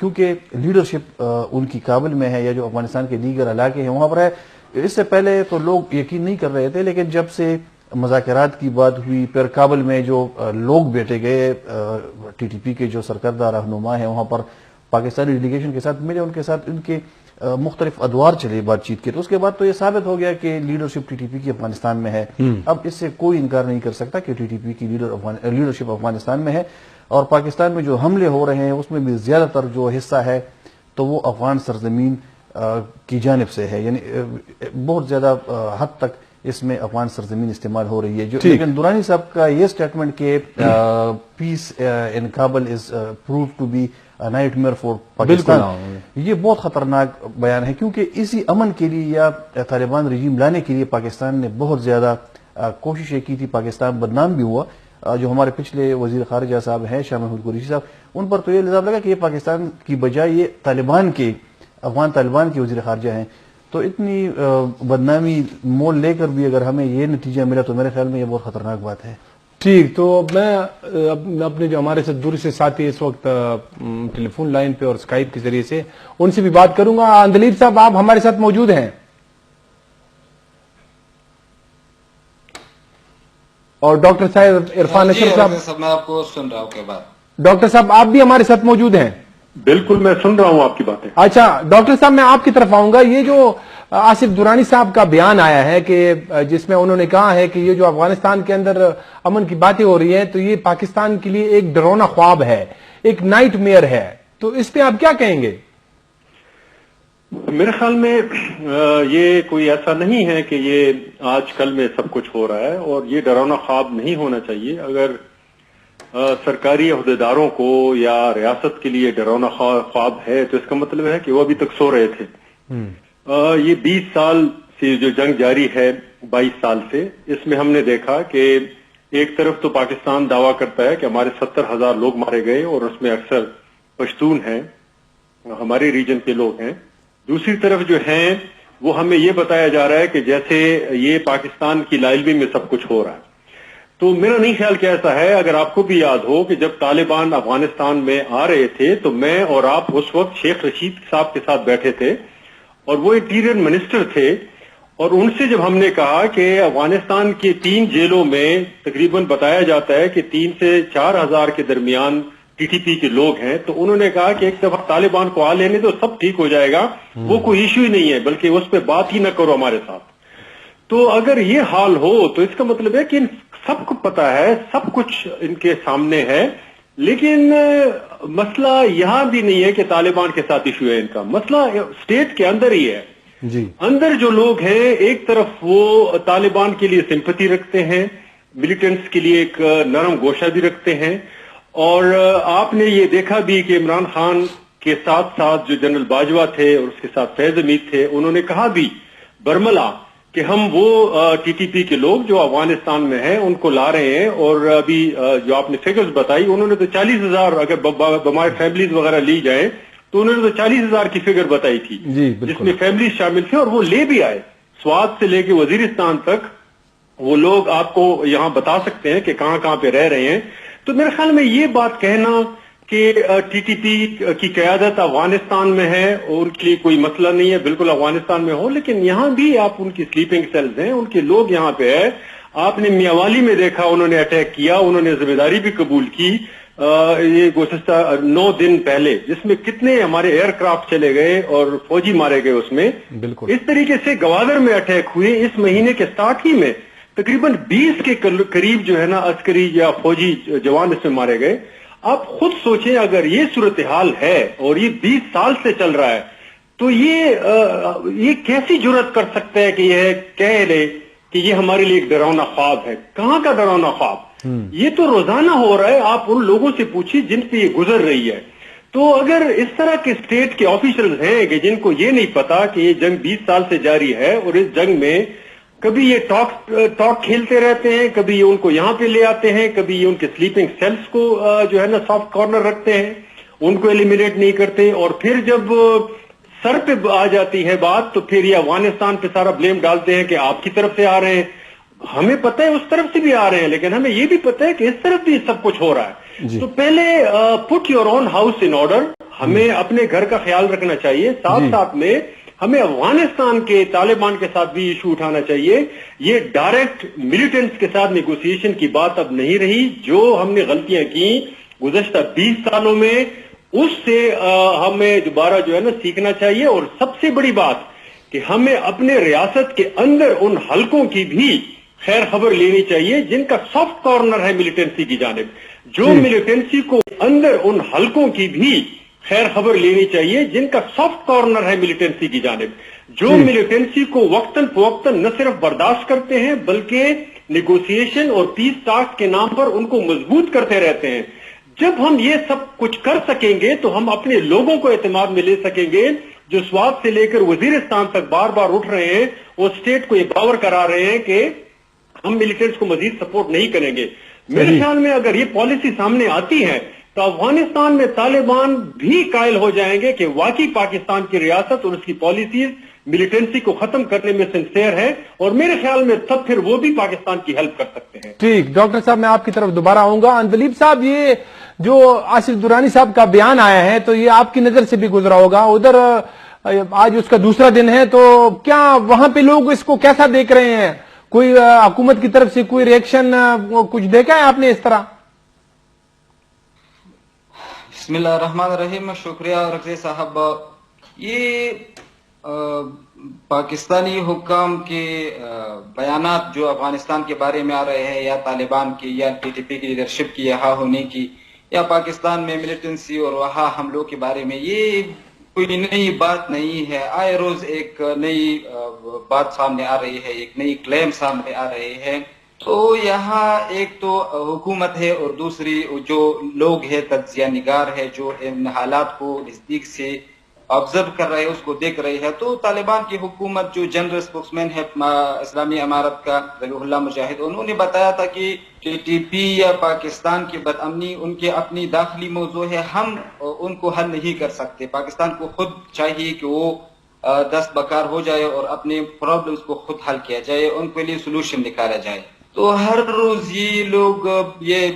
کیونکہ leadership in کی کابل میں ہے یا جو افغانستان کے دیگر علاقے ہیں وہاں پر ہے. اس سے پہلے تو لوگ یقین نہیں کر رہے تھے, لیکن جب سے مذاکرات کی بات ہوئی, پھر کابل میں جو لوگ بیٹھے گئے ٹی ٹی پی کے جو سرکردہ رہنما ہیں وہاں پر پاکستانی ڈیلیگیشن کے ساتھ ملے, ان کے ساتھ ان کے مختلف ادوار چلے بات چیت کے, تو اس کے بعد تو یہ ثابت ہو گیا کہ لیڈرشپ ٹی ٹی پی کی افغانستان میں ہے. اب اس سے کوئی انکار نہیں کر سکتا کہ ٹی ٹی پی کی لیڈرشپ افغانستان میں ہے, اور پاکستان میں جو حملے ہو رہے ہیں اس میں بھی زیادہ تر جو حصہ ہے تو وہ افغان سرزمین کی جانب سے ہے, یعنی بہت زیادہ حد تک اس میں افغان سرزمین استعمال ہو رہی ہے. جو لیکن درانی صاحب کا یہ سٹیٹمنٹ کہ peace in Kabul is prove to be nightmare for Pakistan, یہ بہت خطرناک بیان ہے, کیونکہ اسی امن کے لیے یا طالبان رجیم لانے کے لیے پاکستان نے بہت زیادہ کوششیں کی تھی. پاکستان بدنام بھی ہوا. جو ہمارے پچھلے وزیر خارجہ صاحب ہیں شاہ محمود قریشی صاحب, ان پر تو یہ الزام لگا کہ یہ پاکستان کی بجائے یہ افغان طالبان کے وزیر خارجہ ہیں. تو اتنی بدنامی مول لے کر بھی اگر ہمیں یہ نتیجہ ملا تو میرے خیال میں یہ بہت خطرناک بات ہے. ٹھیک, تو میں اپنے جو ہمارے ساتھ دوری سے ساتھی اس وقت ٹیلی فون لائن پہ اور اسکائپ کے ذریعے سے ان سے بھی بات کروں گا. اندلیب صاحب, آپ ہمارے ساتھ موجود ہیں, اور ڈاکٹر صاحب عرفان اشرف صاحب, میں آپ کو سن رہا ہوں. ڈاکٹر صاحب آپ بھی ہمارے ساتھ موجود ہیں؟ بالکل, میں سن رہا ہوں آپ کی باتیں. اچھا ڈاکٹر صاحب, میں آپ کی طرف آؤں گا. یہ جو آصف درانی صاحب کا بیان آیا ہے کہ جس میں انہوں نے کہا ہے کہ یہ جو افغانستان کے اندر امن کی باتیں ہو رہی ہیں تو یہ پاکستان کے لیے ایک ڈرونا خواب ہے, ایک نائٹ میئر ہے, تو اس پہ آپ کیا کہیں گے؟ میرے خیال میں یہ کوئی ایسا نہیں ہے کہ یہ آج کل میں سب کچھ ہو رہا ہے, اور یہ ڈراؤنا خواب نہیں ہونا چاہیے. اگر سرکاری عہدیداروں کو یا ریاست کے لیے ڈراؤنا خواب ہے تو اس کا مطلب ہے کہ وہ ابھی تک سو رہے تھے. یہ 20 سال سے جو جنگ جاری ہے, 22 سال سے, اس میں ہم نے دیکھا کہ ایک طرف تو پاکستان دعویٰ کرتا ہے کہ ہمارے 70,000 لوگ مارے گئے, اور اس میں اکثر پشتون ہیں, ہمارے ریجن کے لوگ ہیں. دوسری طرف جو ہیں وہ ہمیں یہ بتایا جا رہا ہے کہ جیسے یہ پاکستان کی لائلوی میں سب کچھ ہو رہا ہے. تو میرا نہیں خیال کہ ایسا ہے. اگر آپ کو بھی یاد ہو کہ جب طالبان افغانستان میں آ رہے تھے تو میں اور آپ اس وقت شیخ رشید صاحب کے ساتھ بیٹھے تھے, اور وہ انٹیریئر منسٹر تھے, اور ان سے جب ہم نے کہا کہ افغانستان کی 3 جیلوں میں تقریباً بتایا جاتا ہے کہ 3 سے 4 ہزار کے درمیان ٹی ٹی پی کے لوگ ہیں, تو انہوں نے کہا کہ ایک دفعہ طالبان کو آ لینے تو سب ٹھیک ہو جائے گا, وہ کوئی ایشو ہی نہیں ہے, بلکہ اس پہ بات ہی نہ کرو ہمارے ساتھ. تو اگر یہ حال ہو تو اس کا مطلب ہے کہ سب کو پتا ہے, سب کچھ ان کے سامنے ہے, لیکن مسئلہ یہاں بھی نہیں ہے کہ طالبان کے ساتھ ایشو ہے. ان کا مسئلہ اسٹیٹ کے اندر ہی ہے. جی, اندر جو لوگ ہیں ایک طرف وہ طالبان کے لیے سمپتی رکھتے ہیں, ملیٹنٹس کے لیے ایک نرم گوشہ بھی رکھتے ہیں, اور آپ نے یہ دیکھا بھی کہ عمران خان کے ساتھ ساتھ جو جنرل باجوہ تھے اور اس کے ساتھ فیض حمید تھے, انہوں نے کہا بھی برملا کہ ہم وہ ٹی ٹی پی کے لوگ جو افغانستان میں ہیں ان کو لا رہے ہیں. اور ابھی جو آپ نے فگرز بتائی, انہوں نے تو 40,000 اگر بمائے فیملیز وغیرہ لی جائیں تو انہوں نے تو 40,000 کی فگر بتائی تھی, جس میں فیملیز شامل تھے, اور وہ لے بھی آئے. سوات سے لے کے وزیرستان تک وہ لوگ آپ کو یہاں بتا سکتے ہیں کہ کہاں کہاں پہ رہ رہے ہیں. تو میرے خیال میں یہ بات کہنا کہ ٹی ٹی پی کی قیادت افغانستان میں ہے اور ان کے لیے کوئی مسئلہ نہیں ہے, بالکل افغانستان میں ہو, لیکن یہاں بھی آپ ان کی سلیپنگ سیلز ہیں, ان کے لوگ یہاں پہ ہے. آپ نے میاوالی میں دیکھا انہوں نے اٹیک کیا, انہوں نے ذمہ داری بھی قبول کی یہ گزشتہ 9 دن پہلے, جس میں کتنے ہمارے ایئر کرافٹ چلے گئے اور فوجی مارے گئے اس میں. بالکل اس طریقے سے گوادر میں اٹیک ہوئے اس مہینے کے سٹارٹ ہی میں, تقریباً 20 کے قریب جو ہے نا عسکری یا فوجی جوان اس میں مارے گئے. آپ خود سوچیں اگر یہ صورتحال ہے اور یہ 20 سال سے چل رہا ہے تو یہ کیسی جرات کر سکتا ہے کہ یہ کہہ لے کہ یہ ہمارے لیے ایک ڈراؤنا خواب ہے؟ کہاں کا ڈراؤنا خواب؟ یہ تو روزانہ ہو رہا ہے. آپ ان لوگوں سے پوچھیے جن پہ یہ گزر رہی ہے. تو اگر اس طرح کے اسٹیٹ کے آفیشلز ہیں کہ جن کو یہ نہیں پتا کہ یہ جنگ 20 سال سے جاری ہے, اور اس جنگ میں کبھی یہ ٹاک کھیلتے رہتے ہیں, کبھی یہ ان کو یہاں پہ لے آتے ہیں, کبھی یہ ان کے سلیپنگ سیلز کو جو ہے نا سافٹ کارنر رکھتے ہیں, ان کو ایلیمینیٹ نہیں کرتے, اور پھر جب سر پہ آ جاتی ہے بات تو پھر یہ افغانستان پہ سارا بلیم ڈالتے ہیں کہ آپ کی طرف سے آ رہے ہیں. ہمیں پتہ ہے اس طرف سے بھی آ رہے ہیں، لیکن ہمیں یہ بھی پتہ ہے کہ اس طرف بھی سب کچھ ہو رہا ہے. تو پہلے put your own house in order. ہمیں اپنے گھر کا خیال رکھنا چاہیے. ساتھ ساتھ میں ہمیں افغانستان کے طالبان کے ساتھ بھی ایشو اٹھانا چاہیے. یہ ڈائریکٹ ملیٹنٹس کے ساتھ نیگوسیشن کی بات اب نہیں رہی. جو ہم نے غلطیاں کی گزشتہ 20 سالوں میں، اس سے ہمیں دوبارہ جو ہے نا سیکھنا چاہیے. اور سب سے بڑی بات کہ ہمیں اپنے ریاست کے اندر ان حلقوں کی بھی خیر خبر لینی چاہیے جن کا سافٹ کارنر ہے ملیٹنسی کی جانب. جو ملیٹنسی کو اندر ان حلقوں کی بھی خیر خبر لینی چاہیے جن کا سافٹ کارنر ہے ملیٹنسی کی جانب. جو ملیٹنسی کو وقتاً فوقتاً نہ صرف برداشت کرتے ہیں بلکہ نیگوسیشن اور پیس ٹاک کے نام پر ان کو مضبوط کرتے رہتے ہیں. جب ہم یہ سب کچھ کر سکیں گے تو ہم اپنے لوگوں کو اعتماد میں لے سکیں گے جو سوات سے لے کر وزیرستان تک بار بار اٹھ رہے ہیں اور اسٹیٹ کو یہ باور کرا رہے ہیں کہ ہم ملیٹنٹس کو مزید سپورٹ نہیں کریں گے. میرے خیال میں اگر یہ پالیسی سامنے آتی ہے تو افغانستان میں طالبان بھی قائل ہو جائیں گے کہ واقعی پاکستان کی ریاست اور اس کی پالیسیز ملیٹنسی کو ختم کرنے میں سنسیئر ہے، اور میرے خیال میں تب پھر وہ بھی پاکستان کی ہیلپ کر سکتے ہیں. ٹھیک ڈاکٹر صاحب، میں آپ کی طرف دوبارہ آؤں گا. اندلیب صاحب، یہ جو آصف درانی صاحب کا بیان آیا ہے تو یہ آپ کی نظر سے بھی گزرا ہوگا. ادھر آج اس کا دوسرا دن ہے، تو کیا وہاں پہ لوگ اس کو کیسا دیکھ رہے ہیں؟ کوئی حکومت کی طرف سے کوئی ریئیکشن کچھ دیکھا ہے آپ نے اس طرح؟ بسم اللہ الرحمن الرحیم. شکریہ رضی صاحب. یہ پاکستانی حکام کے بیانات جو افغانستان کے بارے میں آ رہے ہیں، یا طالبان کی یا ٹی ٹی پی کی لیڈرشپ کی یہاں ہونے کی، یا پاکستان میں ملیٹنسی اور وہاں حملوں کے بارے میں، یہ کوئی نئی بات نہیں ہے. آئے روز ایک نئی بات سامنے آ رہی ہے، ایک نئی کلیم سامنے آ رہے ہیں. تو یہاں ایک تو حکومت ہے اور دوسری جو لوگ ہیں، تجزیہ نگار ہے، جو ان حالات کو نزدیک سے آبزرو کر رہے ہیں، اس کو دیکھ رہے ہیں. تو طالبان کی حکومت جو جنرل اسپوکس مین ہے اسلامی امارت کا ذبیح اللہ مجاہد، انہوں نے بتایا تھا کہ ٹی ٹی پی یا پاکستان کی بدامنی ان کے اپنی داخلی موضوع ہے، ہم ان کو حل نہیں کر سکتے. پاکستان کو خود چاہیے کہ وہ دست بکار ہو جائے اور اپنے پرابلمز کو خود حل کیا جائے، ان کے لیے سولوشن نکالا جائے. تو ہر روز یہ لوگ یہ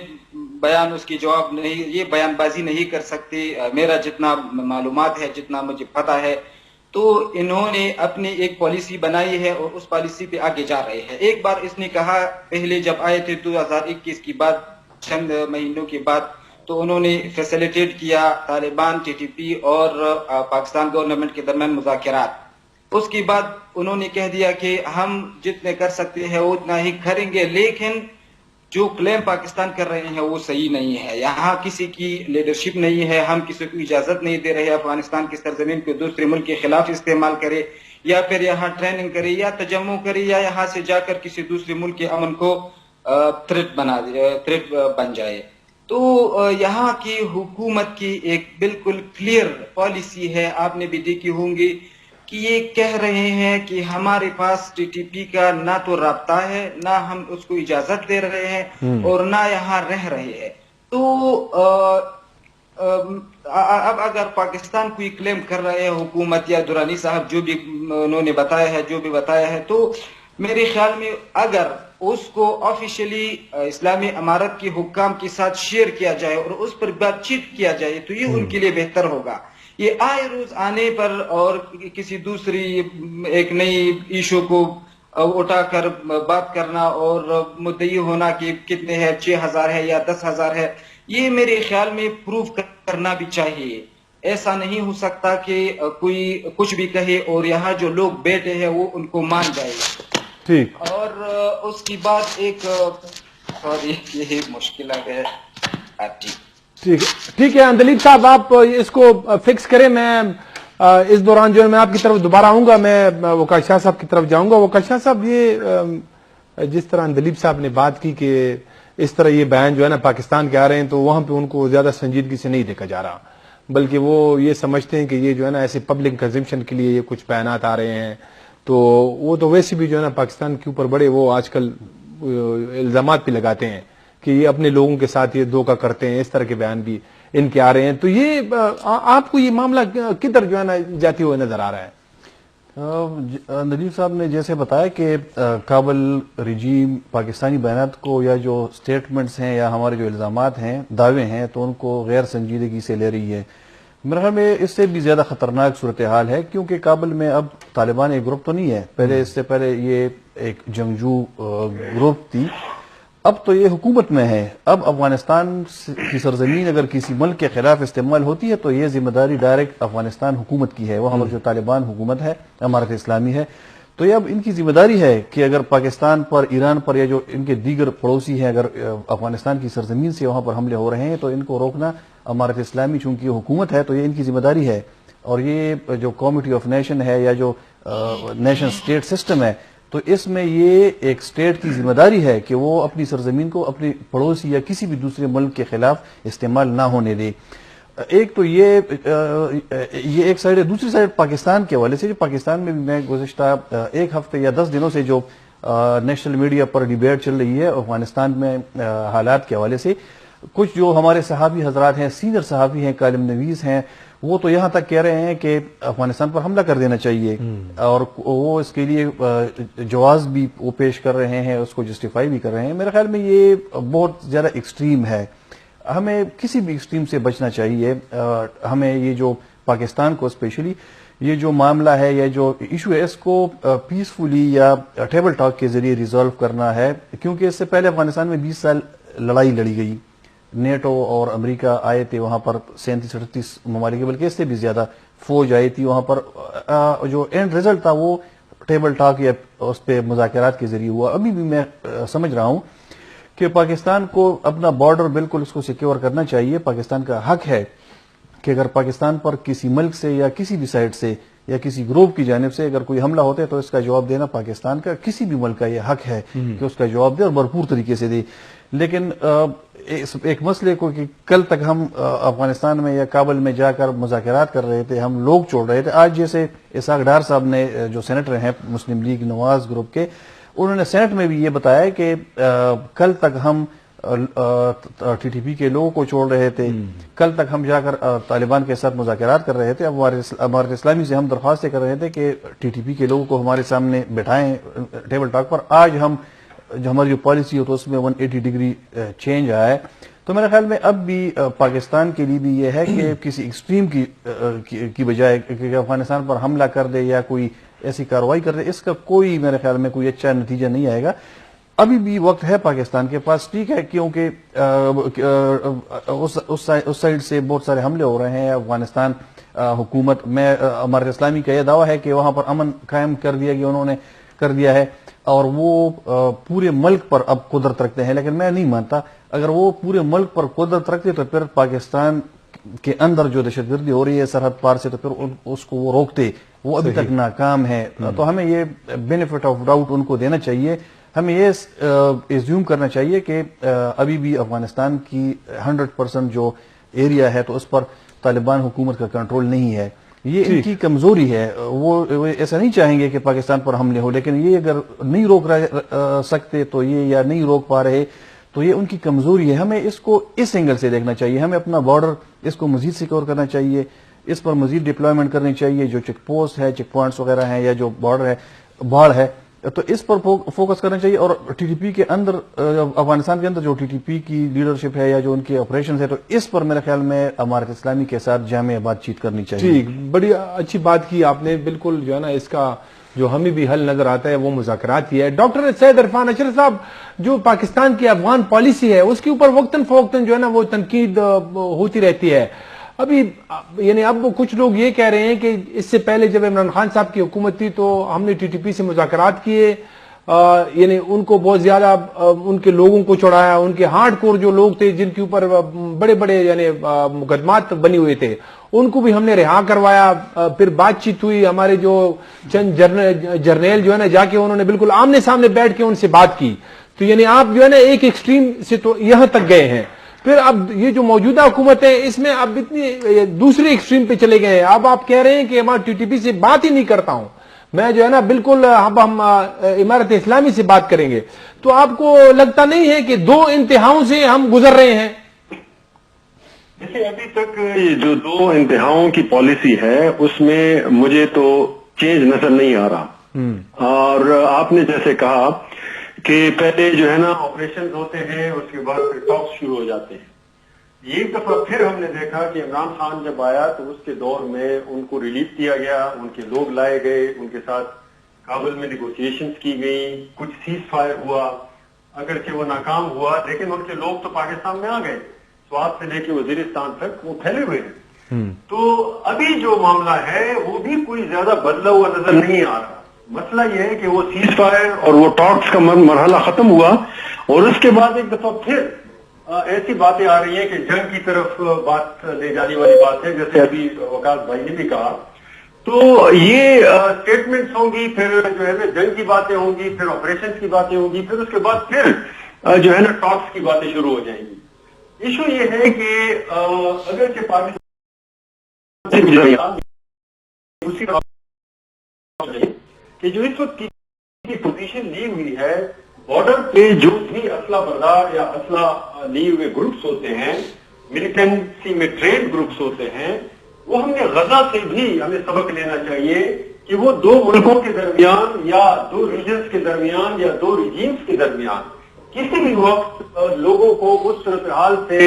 بیان اس کی جواب نہیں، یہ بیان بازی نہیں کر سکتے. میرا جتنا معلومات ہے، جتنا مجھے پتا ہے، تو انہوں نے اپنی ایک پالیسی بنائی ہے اور اس پالیسی پہ آگے جا رہے ہیں. ایک بار اس نے کہا پہلے جب آئے تھے 2021 کی بعد، چند مہینوں کے بعد، تو انہوں نے فیسیلیٹیٹ کیا طالبان، ٹی ٹی پی اور پاکستان گورنمنٹ کے درمیان مذاکرات. اس کے بعد انہوں نے کہہ دیا کہ ہم جتنے کر سکتے ہیں اتنا ہی کریں گے، لیکن جو کلیم پاکستان کر رہے ہیں وہ صحیح نہیں ہے. یہاں کسی کی لیڈرشپ نہیں ہے، ہم کسی کو اجازت نہیں دے رہے افغانستان کی سرزمین کو دوسرے ملک کے خلاف استعمال کرے، یا پھر یہاں ٹریننگ کرے یا تجمع کرے، یا یہاں سے جا کر کسی دوسرے ملک کے امن کو تھریٹ بن جائے. تو یہاں کی حکومت کی ایک بالکل کلیئر پالیسی ہے، آپ نے بھی دیکھی ہوں گی کہ یہ کہہ رہے ہیں کہ ہمارے پاس ٹی ٹی پی کا نہ تو رابطہ ہے، نہ ہم اس کو اجازت دے رہے ہیں، اور نہ یہاں رہ رہے ہیں. تو اب اگر پاکستان کوئی کلیم کر رہے ہیں حکومت یا درانی صاحب جو بھی انہوں نے بتایا ہے، جو بھی بتایا ہے، تو میرے خیال میں اگر اس کو آفیشلی اسلامی امارت کے حکام کے ساتھ شیئر کیا جائے اور اس پر بات چیت کیا جائے تو یہ ان کے لیے بہتر ہوگا. یہ آئے روز آنے پر اور کسی دوسری ایک نئی ایشو کو اٹھا کر بات کرنا اور مدعی ہونا کہ کتنے ہے، 6,000 ہے یا 10,000 ہے، یہ میرے خیال میں پروف کرنا بھی چاہیے. ایسا نہیں ہو سکتا کہ کوئی کچھ بھی کہے اور یہاں جو لوگ بیٹھے ہیں وہ ان کو مان جائے. ٹھیک. اور اس کی بات ایک سوری یہی مشکل ہے. ٹھیک ہے اندلیب صاحب، آپ اس کو فکس کریں. میں اس دوران جو ہے میں آپ کی طرف دوبارہ آؤں گا، میں وقاص شاہ صاحب کی طرف جاؤں گا. وقاص شاہ صاحب، یہ جس طرح اندلیب صاحب نے بات کی کہ اس طرح یہ بیان جو ہے نا پاکستان کے آ رہے ہیں، تو وہاں پہ ان کو زیادہ سنجیدگی سے نہیں دیکھا جا رہا، بلکہ وہ یہ سمجھتے ہیں کہ یہ جو ہے نا ایسے پبلک کنزمپشن کے لیے یہ کچھ بیانات آ رہے ہیں. تو وہ تو ویسے بھی جو ہے نا پاکستان کے اوپر بڑے وہ آج کل الزامات بھی لگاتے ہیں کہ یہ اپنے لوگوں کے ساتھ یہ دھوکہ کرتے ہیں. اس طرح کے بیان بھی ان کے آ رہے ہیں. تو یہ آپ کو یہ معاملہ کدھر جو ہے نا جاتے ہوئے نظر آ رہا ہے؟ ندیم صاحب نے جیسے بتایا کہ کابل رجیم پاکستانی بیانات کو یا جو سٹیٹمنٹس ہیں یا ہمارے جو الزامات ہیں دعوے ہیں تو ان کو غیر سنجیدگی سے لے رہی ہے. میرے خیال میں اس سے بھی زیادہ خطرناک صورتحال ہے کیونکہ کابل میں اب طالبان ایک گروپ تو نہیں ہے. اس سے پہلے یہ ایک جنگجو گروپ تھی, اب تو یہ حکومت میں ہے. اب افغانستان کی سرزمین اگر کسی ملک کے خلاف استعمال ہوتی ہے تو یہ ذمہ داری ڈائریکٹ افغانستان حکومت کی ہے. وہ ہماری جو طالبان حکومت ہے, امارت اسلامی ہے, تو یہ اب ان کی ذمہ داری ہے کہ اگر پاکستان پر, ایران پر یا جو ان کے دیگر پڑوسی ہیں اگر افغانستان کی سرزمین سے وہاں پر حملے ہو رہے ہیں تو ان کو روکنا امارت اسلامی چونکہ حکومت ہے تو یہ ان کی ذمہ داری ہے. اور یہ جو کمیٹی آف نیشن ہے یا جو نیشن اسٹیٹ سسٹم ہے تو اس میں یہ ایک اسٹیٹ کی ذمہ داری ہے کہ وہ اپنی سرزمین کو اپنے پڑوسی یا کسی بھی دوسرے ملک کے خلاف استعمال نہ ہونے دے. ایک تو یہ ایک سائڈ ہے. دوسری سائڈ پاکستان کے حوالے سے, جو پاکستان میں بھی میں گزشتہ ایک ہفتے یا 10 دنوں سے جو نیشنل میڈیا پر ڈیبیٹ چل رہی ہے افغانستان میں حالات کے حوالے سے, کچھ جو ہمارے صحافی حضرات ہیں, سینئر صحافی ہیں, کالم نویس ہیں, وہ تو یہاں تک کہہ رہے ہیں کہ افغانستان پر حملہ کر دینا چاہیے اور وہ اس کے لیے جواز بھی وہ پیش کر رہے ہیں, اس کو جسٹیفائی بھی کر رہے ہیں. میرے خیال میں یہ بہت زیادہ ایکسٹریم ہے. ہمیں کسی بھی ایکسٹریم سے بچنا چاہیے. ہمیں یہ جو پاکستان کو اسپیشلی یہ جو معاملہ ہے یا جو ایشو ہے اس کو پیسفلی یا ٹیبل ٹاک کے ذریعے ریزالو کرنا ہے کیونکہ اس سے پہلے افغانستان میں 20 سال لڑائی لڑی گئی. نیٹو اور امریکہ آئے تھے وہاں پر 37-38 ممالک کے, بلکہ اس سے بھی زیادہ فوج آئی تھی وہاں پر. جو اینڈ ریزلٹ تھا وہ ٹیبل ٹاک یا اس پہ مذاکرات کے ذریعے ہوا. ابھی بھی میں سمجھ رہا ہوں کہ پاکستان کو اپنا بارڈر بالکل اس کو سیکیور کرنا چاہیے. پاکستان کا حق ہے کہ اگر پاکستان پر کسی ملک سے یا کسی بھی سائڈ سے یا کسی گروپ کی جانب سے اگر کوئی حملہ ہوتا ہے تو اس کا جواب دینا پاکستان کا, کسی بھی ملک کا یہ حق ہے کہ اس کا جواب دے اور بھرپور طریقے سے دے. لیکن ایک مسئلے کو کہ کل تک ہم افغانستان میں یا کابل میں جا کر مذاکرات کر رہے تھے, ہم لوگ چھوڑ رہے تھے. آج جیسے اسحاق ڈار صاحب نے جو سینیٹر ہیں مسلم لیگ نواز گروپ کے, انہوں نے سینٹ میں بھی یہ بتایا کہ کل تک ہم ٹی ٹی پی کے لوگوں کو چھوڑ رہے تھے, کل تک ہم جا کر طالبان کے ساتھ مذاکرات کر رہے تھے. اب امارت اسلامی سے ہم درخواستیں کر رہے تھے کہ ٹی ٹی پی کے لوگوں کو ہمارے سامنے بٹھائیں ٹیبل ٹاک پر. آج ہم جو ہماری جو پالیسی ہو تو اس میں 180 ڈگری چینج آیا ہے. تو میرے خیال میں اب بھی پاکستان کے لیے بھی یہ ہے کہ کسی ایکسٹریم کی بجائے کہ افغانستان پر حملہ کر دے یا کوئی ایسی کارروائی کر دے, اس کا کوئی میرے خیال میں کوئی اچھا نتیجہ نہیں آئے گا. ابھی بھی وقت ہے پاکستان کے پاس, ٹھیک ہے, کیونکہ اس سائڈ سے بہت سارے حملے ہو رہے ہیں. افغانستان حکومت میں امارت اسلامی کا یہ دعویٰ ہے کہ وہاں پر امن قائم کر دیا گیا, انہوں نے کر دیا ہے اور وہ پورے ملک پر اب قدرت رکھتے ہیں. لیکن میں نہیں مانتا, اگر وہ پورے ملک پر قدرت رکھتے تو پھر پاکستان کے اندر جو دہشت گردی ہو رہی ہے سرحد پار سے تو پھر اس کو وہ روکتے. وہ ابھی تک ناکام ہے. تو ہمیں یہ بینیفٹ آف ڈاؤٹ ان کو دینا چاہیے. ہمیں یہ ایزیوم کرنا چاہیے کہ ابھی بھی افغانستان کی 100% جو ایریا ہے تو اس پر طالبان حکومت کا کنٹرول نہیں ہے. یہ ان کی کمزوری ہے. وہ ایسا نہیں چاہیں گے کہ پاکستان پر حملے ہو, لیکن یہ اگر نہیں روک سکتے تو یہ یا نہیں روک پا رہے تو یہ ان کی کمزوری ہے. ہمیں اس کو اس اینگل سے دیکھنا چاہیے. ہمیں اپنا بارڈر اس کو مزید سیکور کرنا چاہیے, اس پر مزید ڈپلائمنٹ کرنی چاہیے. جو چیک پوسٹ ہے, چیک پوائنٹس وغیرہ ہیں یا جو بارڈر ہے, باڑ ہے, تو اس پر فوکس کرنا چاہیے. اور ٹی ٹی پی کے اندر افغانستان کے اندر جو ٹی ٹی پی کی لیڈرشپ ہے یا جو ان کے آپریشنز ہے تو اس پر میرے خیال میں امارت اسلامی کے ساتھ جامع بات چیت کرنی چاہیے. ٹھیک, بڑی اچھی بات کی آپ نے. بالکل جو ہے نا اس کا جو ہمیں بھی حل نظر آتا ہے وہ مذاکرات ہی ہے. ڈاکٹر سید عرفان اشرف صاحب, جو پاکستان کی افغان پالیسی ہے اس کے اوپر وقتاً فوقتاً جو ہے نا وہ تنقید ہوتی رہتی ہے. ابھی یعنی اب کچھ لوگ یہ کہہ رہے ہیں کہ اس سے پہلے جب عمران خان صاحب کی حکومت تھی تو ہم نے ٹی ٹی پی سے مذاکرات کیے, یعنی ان کو بہت زیادہ ان کے لوگوں کو چڑھایا, ان کے ہارڈ کور جو لوگ تھے جن کے اوپر بڑے بڑے یعنی مقدمات بنے ہوئے تھے ان کو بھی ہم نے رہا کروایا. پھر بات چیت ہوئی, ہمارے جو چند جرنیل جو ہے نا جا کے انہوں نے بالکل آمنے سامنے بیٹھ کے ان سے بات کی. تو یعنی آپ جو ہے نا ایک ایکسٹریم سے تو یہاں تک گئے ہیں. پھر اب یہ جو موجودہ حکومت ہے اس میں اب اتنی دوسری ایکسٹریم پہ چلے گئے ہیں. اب آپ کہہ رہے ہیں کہ میں ٹی ٹی پی سے بات ہی نہیں کرتا ہوں, میں جو ہے نا بالکل اب ہم امارت اسلامی سے بات کریں گے. تو آپ کو لگتا نہیں ہے کہ دو انتہاؤں سے ہم گزر رہے ہیں؟ دیکھیے, ابھی تک جو دو انتہاؤں کی پالیسی ہے اس میں مجھے تو چینج نظر نہیں آ رہا. اور آپ نے جیسے کہا کہ پہلے جو ہے نا آپریشن ہوتے ہیں، اس کے بعد پھر ٹاکس شروع ہو جاتے ہیں. ایک دفعہ پھر ہم نے دیکھا کہ عمران خان جب آیا تو اس کے دور میں ان کو ریلیف دیا گیا، ان کے لوگ لائے گئے، ان کے ساتھ کابل میں نیگوشیشنز کی گئی، کچھ سیز فائر ہوا، اگرچہ وہ ناکام ہوا لیکن ان کے لوگ تو پاکستان میں آ گئے، سوات سے لے کے وزیرستان تک وہ پھیلے ہوئے ہیں. تو ابھی جو معاملہ ہے وہ بھی کوئی زیادہ بدلا ہوا نظر نہیں آ رہا. مسئلہ یہ ہے کہ وہ سیز فائر اور وہ ٹاکس کا مرحلہ ختم ہوا اور اس کے بعد ایک دفعہ پھر ایسی باتیں آ رہی ہیں کہ جنگ کی طرف بات لے جانے والی بات ہے، جیسے ابھی وقاص بھائی نے بھی کہا. تو یہ اسٹیٹمنٹس ہوں گی، پھر جو ہے نا جنگ کی باتیں ہوں گی، پھر آپریشن کی باتیں ہوں گی، پھر اس کے بعد پھر جو ہے نا ٹاکس کی باتیں شروع ہو جائیں گی. ایشو یہ ہے کہ اگرچہ پاکستان کہ جو اس وقت کی پوزیشن لی ہوئی ہے، بارڈر پہ جو بھی اسلحہ بردار یا اسلحہ لیے ہوئے گروپس ہوتے ہیں، ملیٹنسی میں ٹرینڈ گروپس ہوتے ہیں، وہ ہم نے غزہ سے بھی ہمیں سبق لینا چاہیے کہ وہ دو ملکوں کے درمیان یا دو ریجنز کے درمیان یا دو ریجیمز کے درمیان کسی بھی وقت لوگوں کو اس صورتحال سے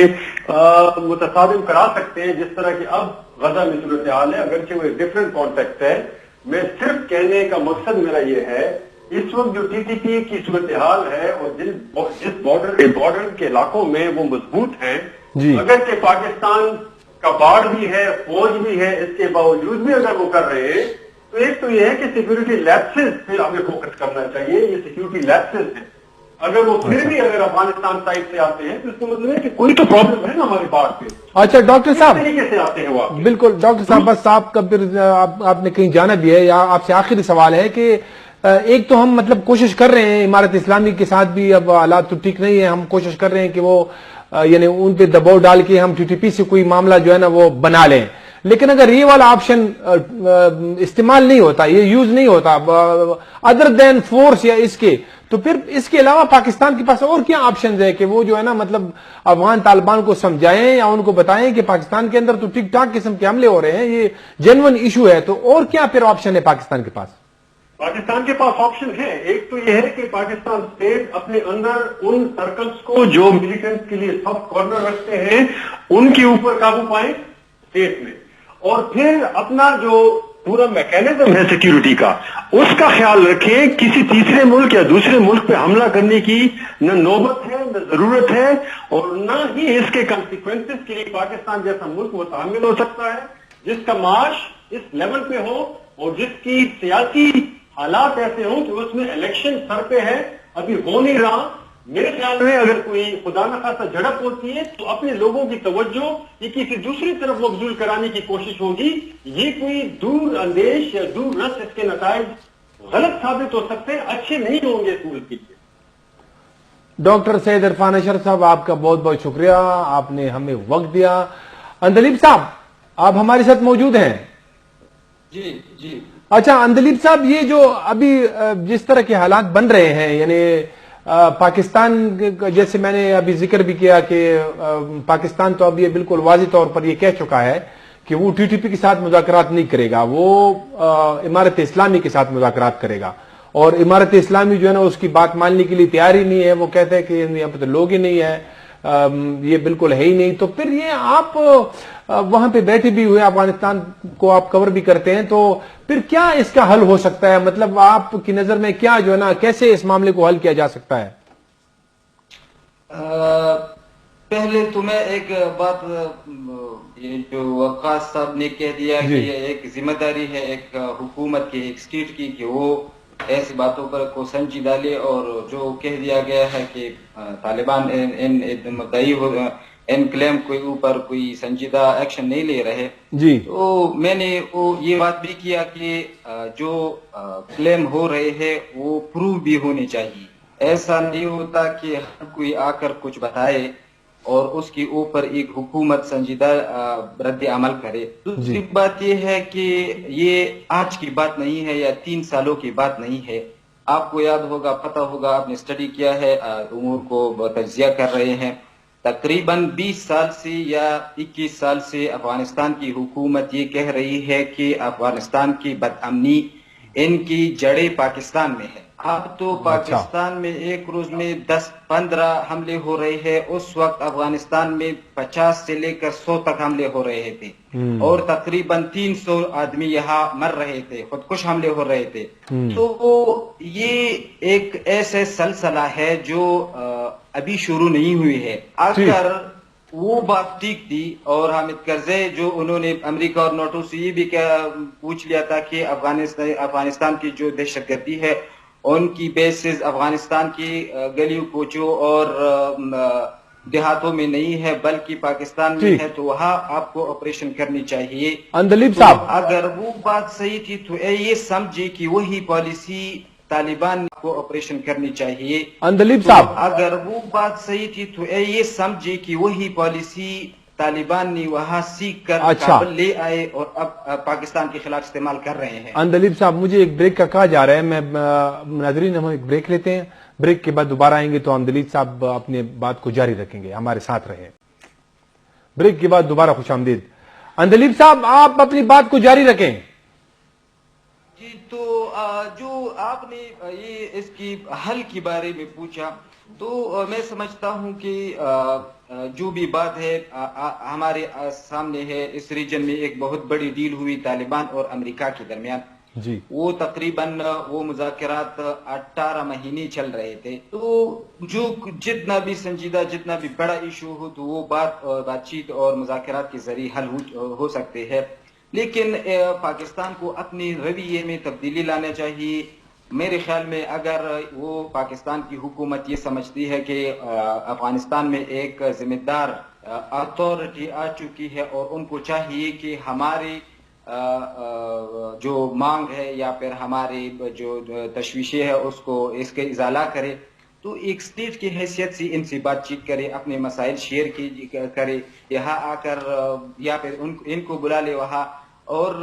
متصادم کرا سکتے ہیں جس طرح کہ اب غزہ میں صورتحال ہے. اگرچہ وہ ایک ڈفرینٹ کانٹیکسٹ ہے. میں صرف کہنے کا مقصد میرا یہ ہے، اس وقت جو ٹی ٹی پی کی صورتحال ہے اور جس بارڈر کے علاقوں میں وہ مضبوط ہیں، اگرچہ پاکستان کا باڑ بھی ہے، فوج بھی ہے، اس کے باوجود بھی اگر وہ کر رہے ہیں تو ایک تو یہ ہے کہ سیکورٹی لیپسز پھر ہمیں فوکس کرنا چاہیے. یہ سیکورٹی لیپسز ہیں، اگر وہ پھر بھی اگر افغانستان سائڈ سے آتے ہیں تو اس کا مطلب ہے کہ کوئی تو پرابلم ہے نا ہمارے پاس پہ. اچھا ڈاکٹر صاحب، طریقے سے آتے ہیں وہ. بالکل ڈاکٹر صاحب، بس آپ کا پھر آپ نے کہیں جانا بھی ہے، یا آپ سے آخری سوال ہے کہ ایک تو ہم مطلب کوشش کر رہے ہیں امارت اسلامی کے ساتھ بھی، اب حالات تو ٹھیک نہیں ہے، ہم کوشش کر رہے ہیں کہ وہ یعنی ان پہ دباؤ ڈال کے ہم ٹی ٹی پی سے کوئی معاملہ جو ہے نا وہ بنا لیں. لیکن اگر یہ والا آپشن استعمال نہیں ہوتا، یہ یوز نہیں ہوتا ادر دین فورس یا اس کے، تو پھر اس کے علاوہ پاکستان کے پاس اور کیا آپشنز ہے کہ وہ جو ہے نا مطلب افغان طالبان کو سمجھائیں یا ان کو بتائیں کہ پاکستان کے اندر تو ٹھیک ٹھاک قسم کے حملے ہو رہے ہیں، یہ جینون ایشو ہے، تو اور کیا پھر آپشن ہے پاکستان کے پاس؟ پاکستان کے پاس آپشن ہے. ایک تو یہ ہے کہ پاکستان اسٹیٹ اپنے اندر ان سرکلز کو جو ملیٹنٹس کے لیے سخت کارنر رکھتے ہیں ان کے اوپر قابو پائیں اسٹیٹ میں، اور پھر اپنا جو پورا میکینزم ہے سیکیورٹی کا اس کا خیال رکھیں. کسی تیسرے ملک یا دوسرے ملک پہ حملہ کرنے کی نہ نوبت ہے نہ ضرورت ہے، اور نہ ہی اس کے کانسیکوینسز کے لیے پاکستان جیسا ملک متحمل ہو سکتا ہے جس کا معاش اس لیول پہ ہو اور جس کی سیاسی حالات ایسے ہوں کہ اس میں الیکشن سر پہ ہے، ابھی ہو نہیں رہا. میرے خیال میں اگر کوئی خدا نہ خاصا جھڑپ ہوتی ہے تو اپنے لوگوں کی توجہ یہ کسی دوسری طرف مبذول کرانے کی کوشش ہوگی. یہ کوئی دور اندیش یا دور رس اس کے نتائج غلط ثابت ہو سکتے ہیں، اچھے نہیں ہوں گے اس ملک کے لیے. ڈاکٹر سید عرفان اشرف صاحب، آپ کا بہت بہت شکریہ، آپ نے ہمیں وقت دیا. اندلیب صاحب، آپ ہمارے ساتھ موجود ہیں؟ جی جی. اچھا اندلیب صاحب، یہ جو ابھی جس طرح کے حالات بن رہے ہیں، یعنی پاکستان جیسے میں نے ابھی ذکر بھی کیا کہ پاکستان تو اب یہ بالکل واضح طور پر یہ کہہ چکا ہے کہ وہ ٹی ٹی پی کے ساتھ مذاکرات نہیں کرے گا، وہ امارت اسلامی کے ساتھ مذاکرات کرے گا، اور امارت اسلامی جو ہے نا اس کی بات ماننے کے لیے تیار ہی نہیں ہے. وہ کہتے ہیں کہ یہاں پہ تو لوگ ہی نہیں ہے، یہ بالکل ہے ہی نہیں. تو پھر یہ آپ وہاں پہ بیٹھے بھی ہوئے افغانستان کو آپ کور بھی کرتے ہیں، تو پھر کیا اس کا حل ہو سکتا ہے؟ مطلب آپ کی نظر میں کیا جو ہے نا کیسے اس معاملے کو حل کیا جا سکتا ہے؟ پہلے تو میں ایک بات، یہ جو وقاص صاحب نے کہہ دیا کہ یہ ایک ذمہ داری ہے ایک حکومت کی، ایک اسٹیٹ کی، کہ وہ ایسی باتوں پر کو سنجی ڈالے، اور جو کہہ دیا گیا ہے کہ طالبان مدعی ان کلیم کے اوپر کوئی سنجیدہ ایکشن نہیں لے رہے. جی، تو میں نے یہ بات بھی کیا کہ جو کلیم ہو رہے ہیں وہ پروو بھی ہونے چاہیے. ایسا نہیں ہوتا کہ ہر کوئی آ کر کچھ بتائے اور اس کے اوپر ایک حکومت سنجیدہ رد عمل کرے. دوسری بات یہ ہے کہ یہ آج کی بات نہیں ہے یا 3 سالوں کی بات نہیں ہے. آپ کو یاد ہوگا، پتہ ہوگا، آپ نے اسٹڈی کیا ہے، امور کو تجزیہ کر رہے ہیں. تقریباً 20 سال سے یا 21 سال سے افغانستان کی حکومت یہ کہہ رہی ہے کہ افغانستان کی بدامنی ان کی جڑیں پاکستان میں ہے. اب تو پاکستان میں ایک روز میں 10-15 حملے ہو رہے ہیں. اس وقت افغانستان میں 50 سے لے کر 100 تک حملے ہو رہے تھے اور تقریباً 300 آدمی یہاں مر رہے تھے, خودکش حملے ہو رہے تھے. تو یہ ایک ایسے سلسلہ ہے جو ابھی شروع نہیں ہوئی ہے. اگر وہ بات ٹھیک تھی اور حامد کرزئی جو انہوں نے امریکہ اور نیٹو سے یہ بھی پوچھ لیا تھا کہ افغانستان کی جو دہشت گردی ہے ان کی بیسز افغانستان کی گلیوں کوچوں اور دیہاتوں میں نہیں ہے بلکہ پاکستان میں ہے, تو وہاں آپ کو آپریشن کرنی چاہیے. اندلیب صاحب, اگر وہ بات صحیح تھی تو یہ سمجھے کہ وہی پالیسی طالبان کو آپریشن کرنی چاہیے. اندلیب صاحب, اگر وہ بات صحیح تھی تو یہ سمجھے کہ وہی پالیسی طالبان نے وہاں سیکھ کر کابل لے آئے اور اب پاکستان کے خلاف استعمال کر رہے ہیں. اندلیب صاحب, مجھے ایک بریک کا کہا جا رہا ہے, میں ناظرین ہم ایک بریک لیتے ہیں, بریک کے بعد دوبارہ آئیں گے تو اندلیب صاحب اپنے بات کو جاری رکھیں گے, ہمارے ساتھ رہیں. بریک کے بعد دوبارہ خوش آمدید. اندلیب صاحب آپ اپنی بات کو جاری رکھیں. جی, تو جو آپ نے یہ اس کی حل کے بارے میں پوچھا تو میں سمجھتا ہوں کہ جو بھی بات ہے ہمارے سامنے ہے, اس ریجن میں ایک بہت بڑی ڈیل ہوئی طالبان اور امریکہ کے درمیان. جی, وہ تقریباً وہ مذاکرات 18 مہینے چل رہے تھے. تو جو جتنا بھی سنجیدہ جتنا بھی بڑا ایشو ہو تو وہ بات چیت اور مذاکرات کے ذریعے حل ہو سکتے ہیں, لیکن پاکستان کو اپنے رویے میں تبدیلی لانا چاہیے. میرے خیال میں اگر وہ پاکستان کی حکومت یہ سمجھتی ہے کہ افغانستان میں ایک ذمہ دار اتھارٹی آ چکی ہے اور ان کو چاہیے کہ ہماری جو مانگ ہے یا پھر ہماری جو تشویشیں ہے اس کے ازالہ کرے, تو ایک اسٹیٹ کی حیثیت سے ان سے بات چیت کرے, اپنے مسائل شیئر کرے, یہاں آ کر یا پھر ان کو بلا لے وہاں اور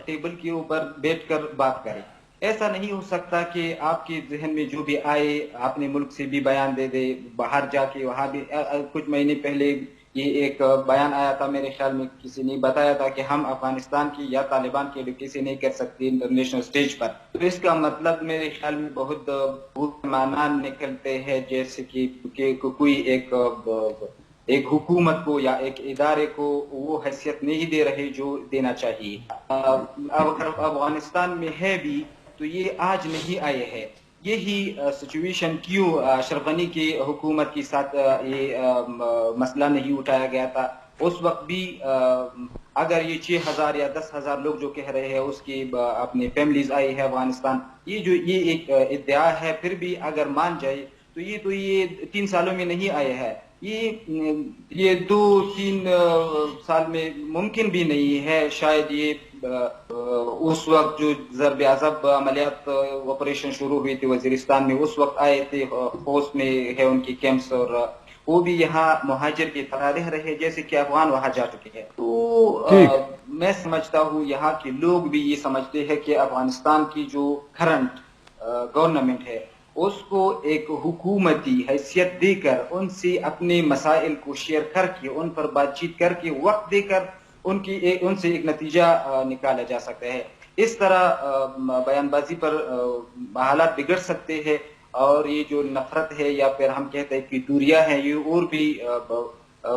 ٹیبل کے اوپر بیٹھ کر بات کرے. ایسا نہیں ہو سکتا کہ آپ کے ذہن میں جو بھی آئے اپنے ملک سے بھی بیان دے دے, باہر جا کے وہاں بھی. کچھ مہینے پہلے یہ ایک بیان آیا تھا, میرے خیال میں کسی نے بتایا تھا کہ ہم افغانستان کی یا طالبان کی ایڈوکیسی نہیں کر سکتے انٹرنیشنل سٹیج پر. تو اس کا مطلب میرے خیال میں بہت معنی نکلتے ہیں, جیسے کہ کوئی ایک حکومت کو یا ایک ادارے کو وہ حیثیت نہیں دے رہے جو دینا چاہیے. اگر افغانستان میں ہے بھی تو یہ آج نہیں آئے ہیں. یہی سچویشن کیوں اشرف غنی کی حکومت کے ساتھ یہ مسئلہ نہیں اٹھایا گیا تھا. اس وقت بھی اگر یہ 6,000 یا 10,000 لوگ جو کہہ رہے ہیں اس کی اپنے فیملیز آئی ہے افغانستان, یہ ایک ادعا ہے, پھر بھی اگر مان جائے تو یہ 3 سالوں میں نہیں آئے ہیں. یہ 2-3 سال میں ممکن بھی نہیں ہے. شاید یہ اس وقت جو ضرب عضب عملیات آپریشن شروع ہوئی تھی وزیرستان میں, اس وقت آئے تھے, پوسٹ میں ہے ان کی کیمپس, اور وہ بھی یہاں مہاجر کی طرح رہ رہے جیسے کہ افغان وہاں جا چکے ہیں. تو میں سمجھتا ہوں یہاں کے لوگ بھی یہ سمجھتے ہیں کہ افغانستان کی جو کرنٹ گورنمنٹ ہے اس کو ایک حکومتی حیثیت دے کر ان سے اپنے مسائل کو شیئر کر کے ان پر بات چیت کر کے وقت دے کر ان سے ایک نتیجہ نکالا جا سکتا ہے. اس طرح بیان بازی پر حالات بگڑ سکتے ہیں اور یہ جو نفرت ہے یا پھر ہم کہتے ہیں کہ دوریاں ہیں یہ اور بھی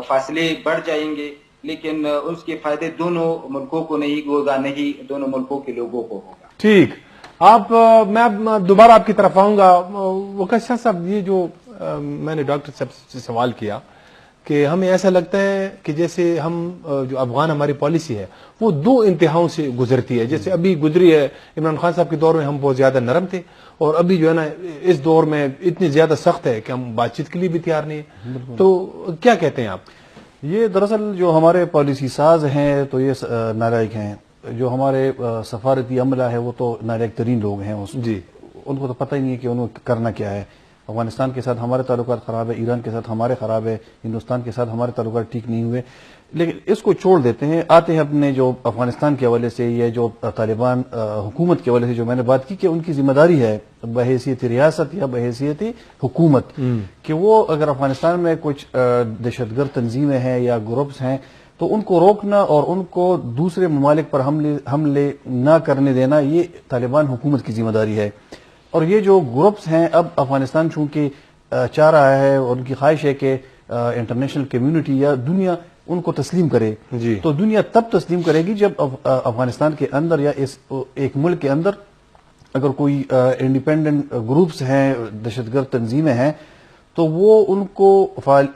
فاصلے بڑھ جائیں گے, لیکن اس کے فائدے دونوں ملکوں کو نہیں ہوگا, نہیں دونوں ملکوں کے لوگوں کو ہوگا. ٹھیک, میں دوبارہ آپ کی طرف آؤں گا. وقت شاہ صاحب, یہ جو میں نے ڈاکٹر صاحب سے سوال کیا کہ ہمیں ایسا لگتا ہے کہ جیسے ہم جو افغان ہماری پالیسی ہے وہ 2 انتہاؤں سے گزرتی ہے. جیسے ابھی گزری ہے عمران خان صاحب کے دور میں ہم بہت زیادہ نرم تھے, اور ابھی جو ہے نا اس دور میں اتنی زیادہ سخت ہے کہ ہم بات چیت کے لیے بھی تیار نہیں ہیں. تو کیا کہتے ہیں آپ؟ یہ دراصل جو ہمارے پالیسی ساز ہیں تو یہ نالائق ہیں, جو ہمارے سفارتی عملہ ہے وہ تو نالائق ترین لوگ ہیں. جی, ان کو تو پتہ ہی نہیں ہے کہ انہوں کرنا کیا ہے. افغانستان کے ساتھ ہمارے تعلقات خراب ہے, ایران کے ساتھ ہمارے خراب ہے, ہندوستان کے ساتھ ہمارے تعلقات ٹھیک نہیں ہوئے, لیکن اس کو چھوڑ دیتے ہیں. آتے ہیں اپنے جو افغانستان کے حوالے سے یا جو طالبان حکومت کے حوالے سے جو میں نے بات کی کہ ان کی ذمہ داری ہے بحیثیت ریاست یا بحیثیت حکومت کہ وہ اگر افغانستان میں کچھ دہشت گرد تنظیمیں ہیں یا گروپس ہیں تو ان کو روکنا اور ان کو دوسرے ممالک پر حملے نہ کرنے دینا یہ طالبان حکومت کی ذمہ داری ہے. اور یہ جو گروپس ہیں اب افغانستان چونکہ چاہ رہا ہے اور ان کی خواہش ہے کہ انٹرنیشنل کمیونٹی یا دنیا ان کو تسلیم کرے, تو دنیا تب تسلیم کرے گی جب افغانستان کے اندر یا اس ایک ملک کے اندر اگر کوئی انڈیپینڈنٹ گروپس ہیں, دہشت گرد تنظیمیں ہیں, تو وہ ان کو فعال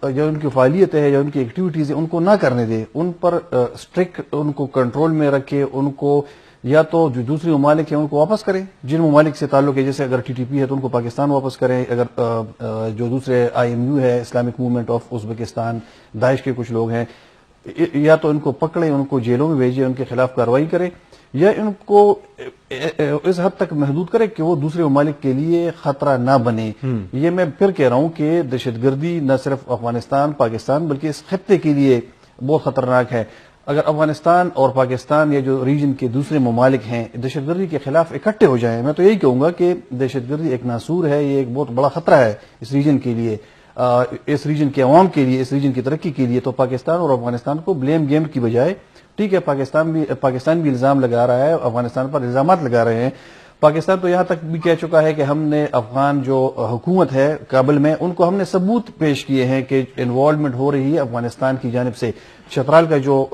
یا ان کی فعالیت ہے یا ان کی ایکٹیویٹیز ہیں ان کو نہ کرنے دے, ان پر اسٹرکٹ ان کو کنٹرول میں رکھے, ان کو یا تو جو دوسری ممالک ہیں ان کو واپس کریں جن ممالک سے تعلق ہے, جیسے اگر ٹی ٹی پی ہے تو ان کو پاکستان واپس کریں, اگر جو دوسرے آئی ایم یو ہے اسلامک موومنٹ آف ازبکستان, داعش کے کچھ لوگ ہیں, یا تو ان کو پکڑیں, ان کو جیلوں میں بھیجیں, ان کے خلاف کارروائی کریں, یا ان کو اس حد تک محدود کرے کہ وہ دوسرے ممالک کے لیے خطرہ نہ بنے. یہ میں پھر کہہ رہا ہوں کہ دہشت گردی نہ صرف افغانستان پاکستان بلکہ اس خطے کے لیے بہت خطرناک ہے. اگر افغانستان اور پاکستان یا جو ریجن کے دوسرے ممالک ہیں دہشت گردی کے خلاف اکٹھے ہو جائیں, میں تو یہی کہوں گا کہ دہشت گردی ایک ناسور ہے, یہ ایک بہت بڑا خطرہ ہے اس ریجن کے لیے, اس ریجن کے عوام کے لیے, اس ریجن کی ترقی کے لیے. تو پاکستان اور افغانستان کو بلیم گیم کی بجائے, ٹھیک ہے پاکستان بھی الزام لگا رہا ہے, افغانستان پر الزامات لگا رہے ہیں. پاکستان تو یہاں تک بھی کہہ چکا ہے کہ ہم نے افغان جو حکومت ہے کابل میں ان کو ہم نے ثبوت پیش کیے ہیں کہ انوالومنٹ ہو رہی ہے افغانستان کی جانب سے. چترال کا جو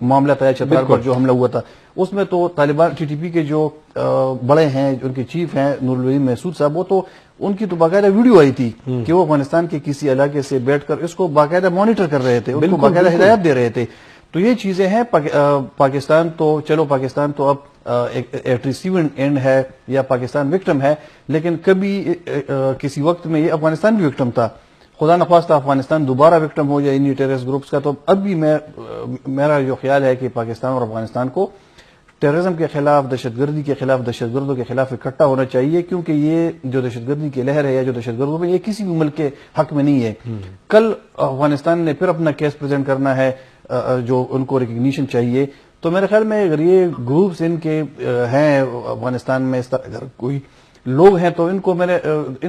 معاملہ تھا, چترال پر جو حملہ ہوا تھا, اس میں تو طالبان ٹی ٹی پی کے جو بڑے ہیں, ان کے چیف ہیں نور العین محسود صاحب, وہ تو ان کی تو باقاعدہ ویڈیو آئی تھی کہ وہ افغانستان کے کسی علاقے سے بیٹھ کر اس کو باقاعدہ مانیٹر کر رہے تھے, ان کو باقاعدہ ہدایت دے رہے تھے. تو یہ چیزیں ہیں. پاکستان تو چلو پاکستان تو اب ایٹ ریسیونگ اینڈ ہے یا پاکستان وکٹم ہے, لیکن کبھی کسی وقت میں یہ افغانستان بھی وکٹم تھا. خدا نخواستہ افغانستان دوبارہ وکٹم ہو جائے انہی ٹیررسٹ گروپس کا, تو اب بھی میرا جو خیال ہے کہ پاکستان اور افغانستان کو ٹیررزم کے خلاف, دہشت گردی کے خلاف, دہشت گردوں کے خلاف اکٹھا ہونا چاہیے, کیونکہ یہ جو دہشت گردی کی لہر ہے یا جو دہشت گردوں میں, یہ کسی بھی ملک کے حق میں نہیں ہے. کل افغانستان نے پھر اپنا کیس پریزنٹ کرنا ہے جو ان کو ریکگنیشن چاہیے. تو میرے خیال میں اگر یہ گروپس ان کے ہیں افغانستان میں, اس طرح اگر کوئی لوگ ہیں تو ان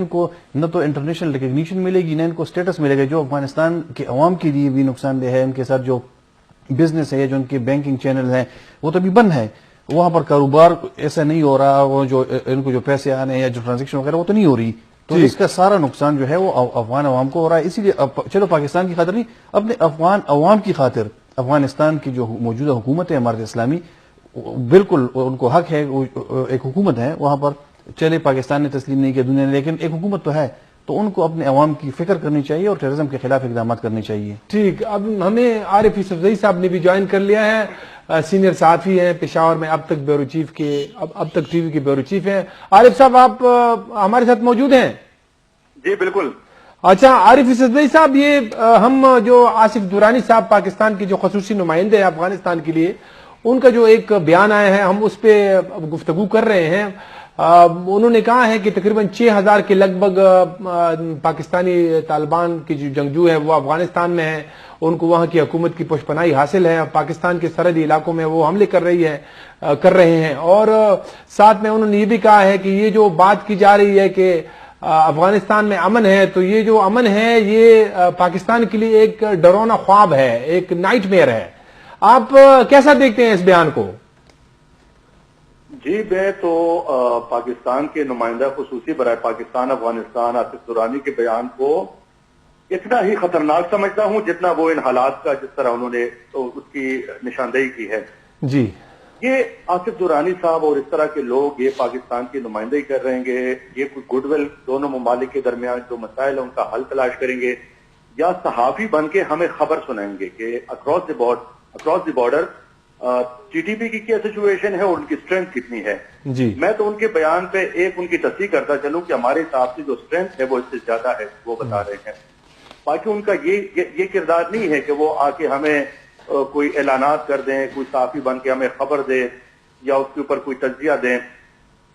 کو نہ تو انٹرنیشنل ریکگنیشن ملے گی, نہ ان کو سٹیٹس ملے گا, جو افغانستان کے عوام کے لیے بھی نقصان دہ ہے. ان کے ساتھ جو بزنس ہے, جو ان کے بینکنگ چینل ہیں, وہ تو بھی بند ہے. وہاں پر کاروبار ایسا نہیں ہو رہا, وہ جو ان کو جو پیسے آنے یا جو ٹرانزیکشن وغیرہ وہ تو نہیں ہو رہی. تو اس کا سارا نقصان جو ہے وہ افغان عوام کو ہو رہا ہے. اسی لیے چلو پاکستان کی خاطر نہیں, اپنے افغان عوام کی خاطر افغانستان کی جو موجودہ حکومت ہے امارت اسلامی, بالکل ان کو حق ہے, ایک حکومت ہے وہاں پر, چلے پاکستان نے تسلیم نہیں کیا, دنیا نے, لیکن ایک حکومت تو ہے, تو ان کو اپنے عوام کی فکر کرنی چاہیے اور ٹیررزم کے خلاف اقدامات کرنے چاہیے. ٹھیک, اب ہمیں عارف یوسفزئی صاحب نے بھی جوائن کر لیا ہے, سینئر صحافی ہیں پشاور میں, اب تک بیورو چیف کے, اب تک ٹی وی کے بیورو چیف ہیں. عارف صاحب آپ ہمارے ساتھ موجود ہیں؟ جی بالکل. اچھا عارف یوسفزئی صاحب, یہ ہم جو آصف درانی صاحب پاکستان کے جو خصوصی نمائندے ہیں افغانستان کے لیے, ان کا جو ایک بیان آیا ہے ہم اس پہ گفتگو کر رہے ہیں. انہوں نے کہا ہے کہ تقریباً 6000 کے لگ بھگ پاکستانی طالبان کی جو جنگجو ہے وہ افغانستان میں ہیں, ان کو وہاں کی حکومت کی پشپناہی حاصل ہے, پاکستان کے سرحدی علاقوں میں وہ حملے کر رہے ہیں. اور ساتھ میں انہوں نے یہ بھی کہا ہے کہ یہ جو بات کی جا رہی ہے کہ افغانستان میں امن ہے, تو یہ جو امن ہے یہ پاکستان کے لیے ایک ڈرونا خواب ہے, ایک نائٹ میئر ہے. آپ کیسا دیکھتے ہیں اس بیان کو؟ جی میں تو پاکستان کے نمائندہ خصوصی برائے پاکستان افغانستان آصف درانی کے بیان کو اتنا ہی خطرناک سمجھتا ہوں جتنا وہ ان حالات کا جس طرح انہوں نے اس کی نشاندہی کی ہے. جی, یہ آصف درانی صاحب اور اس طرح کے لوگ یہ پاکستان کی نمائندگی کر رہیں گے, یہ کوئی گڈ ول دونوں ممالک کے درمیان جو مسائل ہیں ان کا حل تلاش کریں گے, یا صحافی بن کے ہمیں خبر سنائیں گے کہ across the border T T P کی کیا سچویشن ہے اور ان کی اسٹرینتھ کتنی ہے. جی, میں تو ان کے بیان پہ ایک ان کی تصحیح کرتا چلوں کہ ہمارے حساب سے جو اسٹرینتھ ہے وہ اس سے زیادہ ہے, وہ بتا رہے ہیں. باقی ان کا یہ کردار نہیں ہے کہ وہ آ کے ہمیں کوئی اعلانات کر دیں, کوئی صحافی بن کے ہمیں خبر دے یا اس کے اوپر کوئی تجزیہ دیں.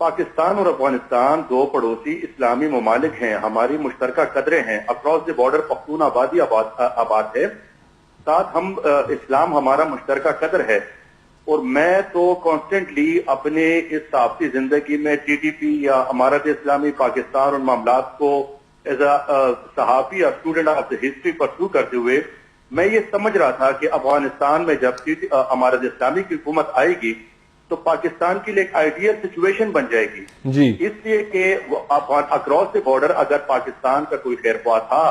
پاکستان اور افغانستان دو پڑوسی اسلامی ممالک ہیں, ہماری مشترکہ قدریں ہیں. اکراس دی بارڈر پختون آبادی آباد ہے, ساتھ ہم اسلام ہمارا مشترکہ قدر ہے. اور میں تو کانسٹنٹلی اپنے اس صحافتی زندگی میں ٹی ٹی پی یا امارت اسلامی پاکستان اور معاملات کو ایز اے صحافی اور اسٹوڈنٹ آف دا ہسٹری پرسو کرتے ہوئے میں یہ سمجھ رہا تھا کہ افغانستان میں جب امارت اسلامی کی حکومت آئے گی تو پاکستان کے لیے ایک آئیڈیل سچویشن بن جائے گی جی اس لیے کہ اکراس دی بارڈر اگر پاکستان کا کوئی خیر خواہ تھا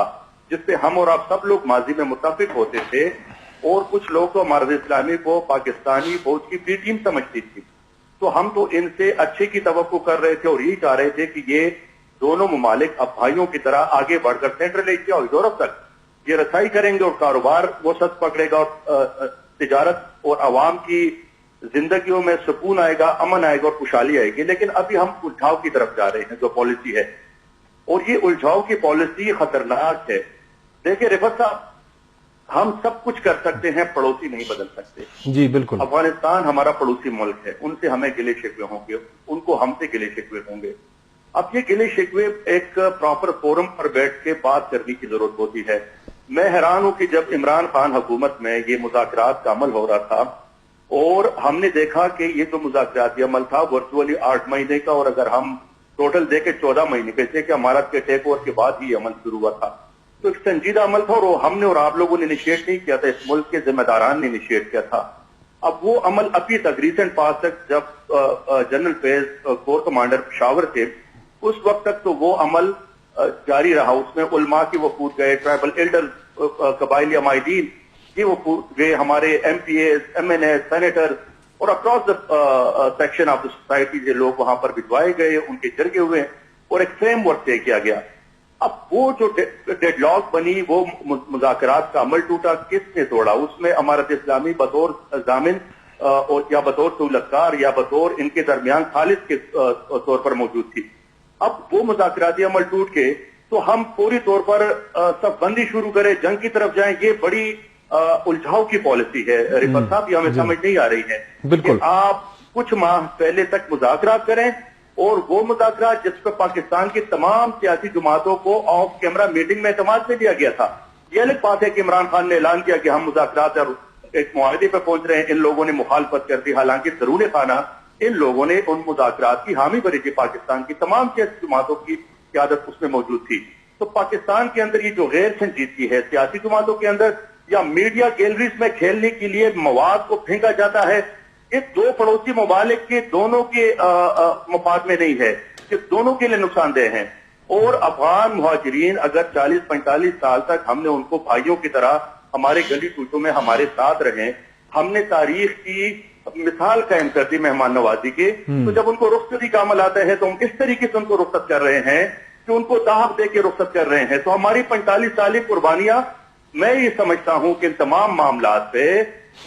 جس پہ ہم اور آپ سب لوگ ماضی میں متفق ہوتے تھے اور کچھ لوگ تو امارت اسلامی کو پاکستانی فوج کی بی ٹیم سمجھتی تھی تو ہم تو ان سے اچھے کی توقع کر رہے تھے اور یہی چاہ رہے تھے کہ یہ دونوں ممالک اب بھائیوں کی طرح آگے بڑھ کر سینٹرل ایشیا اور یورپ تک یہ رسائی کریں گے اور کاروبار وہ سچ پکڑے گا اور تجارت اور عوام کی زندگیوں میں سکون آئے گا، امن آئے گا اور خوشحالی آئے گی. لیکن ابھی ہم الجھاؤ کی طرف جا رہے ہیں جو پالیسی ہے اور یہ الجھاؤ کی پالیسی خطرناک ہے. دیکھیں رفت صاحب، ہم سب کچھ کر سکتے ہیں، پڑوسی نہیں بدل سکتے. جی بالکل. افغانستان ہمارا پڑوسی ملک ہے، ان سے ہمیں گلے شکوے ہوں گے، ان کو ہم سے گلے شکوے ہوں گے. اب یہ گلے شکوے ایک پراپر فورم پر بیٹھ کے بات کرنے کی ضرورت ہوتی ہے. میں حیران ہوں کہ جب عمران خان حکومت میں یہ مذاکرات کا عمل ہو رہا تھا اور ہم نے دیکھا کہ یہ جو مذاکراتی عمل تھا ورچولی 8 مہینے کا، اور اگر ہم ٹوٹل دیکھیں 14 مہینے کا، کہ امارت کے ٹیک اوور کے بعد ہی عمل شروع ہوا تھا. تو ایک سنجیدہ عمل تھا اور ہم نے اور آپ لوگوں نے انیشیٹ نہیں کیا تھا، اس ملک کے ذمہ داران نے انیشیٹ کیا تھا. اب وہ عمل ابھی تک ریسنٹ پاس تک جب جنرل فیض کور کمانڈر پشاور تھے اس وقت تک تو وہ عمل جاری رہا. اس میں علماء کی وفود گئے، ٹرائبل ایلڈر، قبائلی عمائدین یہ وفود گئے، ہمارے M P As, M N As, senator اور across the section of the society جو لوگ وہاں پر بٹوائے گئے، ان کے جرگے ہوئے اور ایک فریم ورک طے کیا گیا. اب وہ جو ڈیڈ لاک بنی، وہ مذاکرات کا عمل ٹوٹا، کس نے توڑا؟ اس میں امارت اسلامی بطور ضامن یا بطور سہولتکار یا بطور ان کے درمیان خالص کے طور پر موجود تھی. اب وہ مذاکراتی عمل ٹوٹ کے تو ہم پوری طور پر سب بندی شروع کریں، جنگ کی طرف جائیں. یہ بڑی الجھاؤ کی پالیسی ہے رفت صاحب، یہ ہمیں سمجھ نہیں آ رہی ہے. بالکل. آپ کچھ ماہ پہلے تک مذاکرات کریں اور وہ مذاکرات جس پر پاکستان کی تمام سیاسی جماعتوں کو آف کیمرہ میٹنگ میں اعتماد سے لیا گیا تھا. یہ الگ بات ہے کہ عمران خان نے اعلان کیا کہ ہم مذاکرات اور ایک معاہدے پر پہنچ رہے ہیں، ان لوگوں نے مخالفت کر دی. حالانکہ درون خانہ ان لوگوں نے ان مذاکرات کی حامی بھری تھی، پاکستان کی تمام سیاسی جماعتوں کی قیادت اس میں موجود تھی. تو پاکستان کے اندر یہ جو غیر سنجیدگی ہے سیاسی جماعتوں کے اندر یا میڈیا گیلریز میں کھیلنے کے لیے مواد کو پھینکا جاتا ہے، یہ دو پڑوسی ممالک کے دونوں کے مفاد میں نہیں ہے، یہ دونوں کے لیے نقصان دہ ہیں. اور افغان مہاجرین اگر 40-45 سال تک ہم نے ان کو بھائیوں کی طرح ہمارے گلی کوچوں میں ہمارے ساتھ رہے، ہم نے تاریخ کی مثال قائم کر دی مہمان نوازی کے، تو جب ان کو رخصتی کا عمل آتا ہے تو ہم اس طریقے سے ان کو رخصت کر رہے ہیں کہ ان کو دعوت دے کے رخصت کر رہے ہیں. تو ہماری 45 سالی قربانیاں، میں یہ سمجھتا ہوں کہ ان تمام معاملات پہ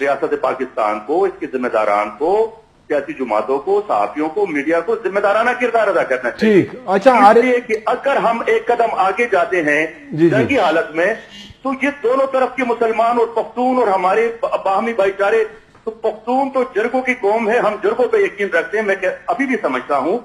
ریاست پاکستان کو، اس کے ذمہ داران کو، سیاسی جماعتوں کو، صحافیوں کو، میڈیا کو ذمہ دارانہ کردار ادا کرنا چاہیے. ٹھیک. اچھا، اس لیے کہ اگر ہم ایک قدم آگے جاتے ہیں جنگی حالت میں تو یہ دونوں طرف کے مسلمان اور پختون اور ہمارے باہمی بھائی چارے، تو پختون تو جرگوں کی قوم ہے، ہم جرگوں پہ یقین رکھتے ہیں. میں ابھی بھی سمجھتا ہوں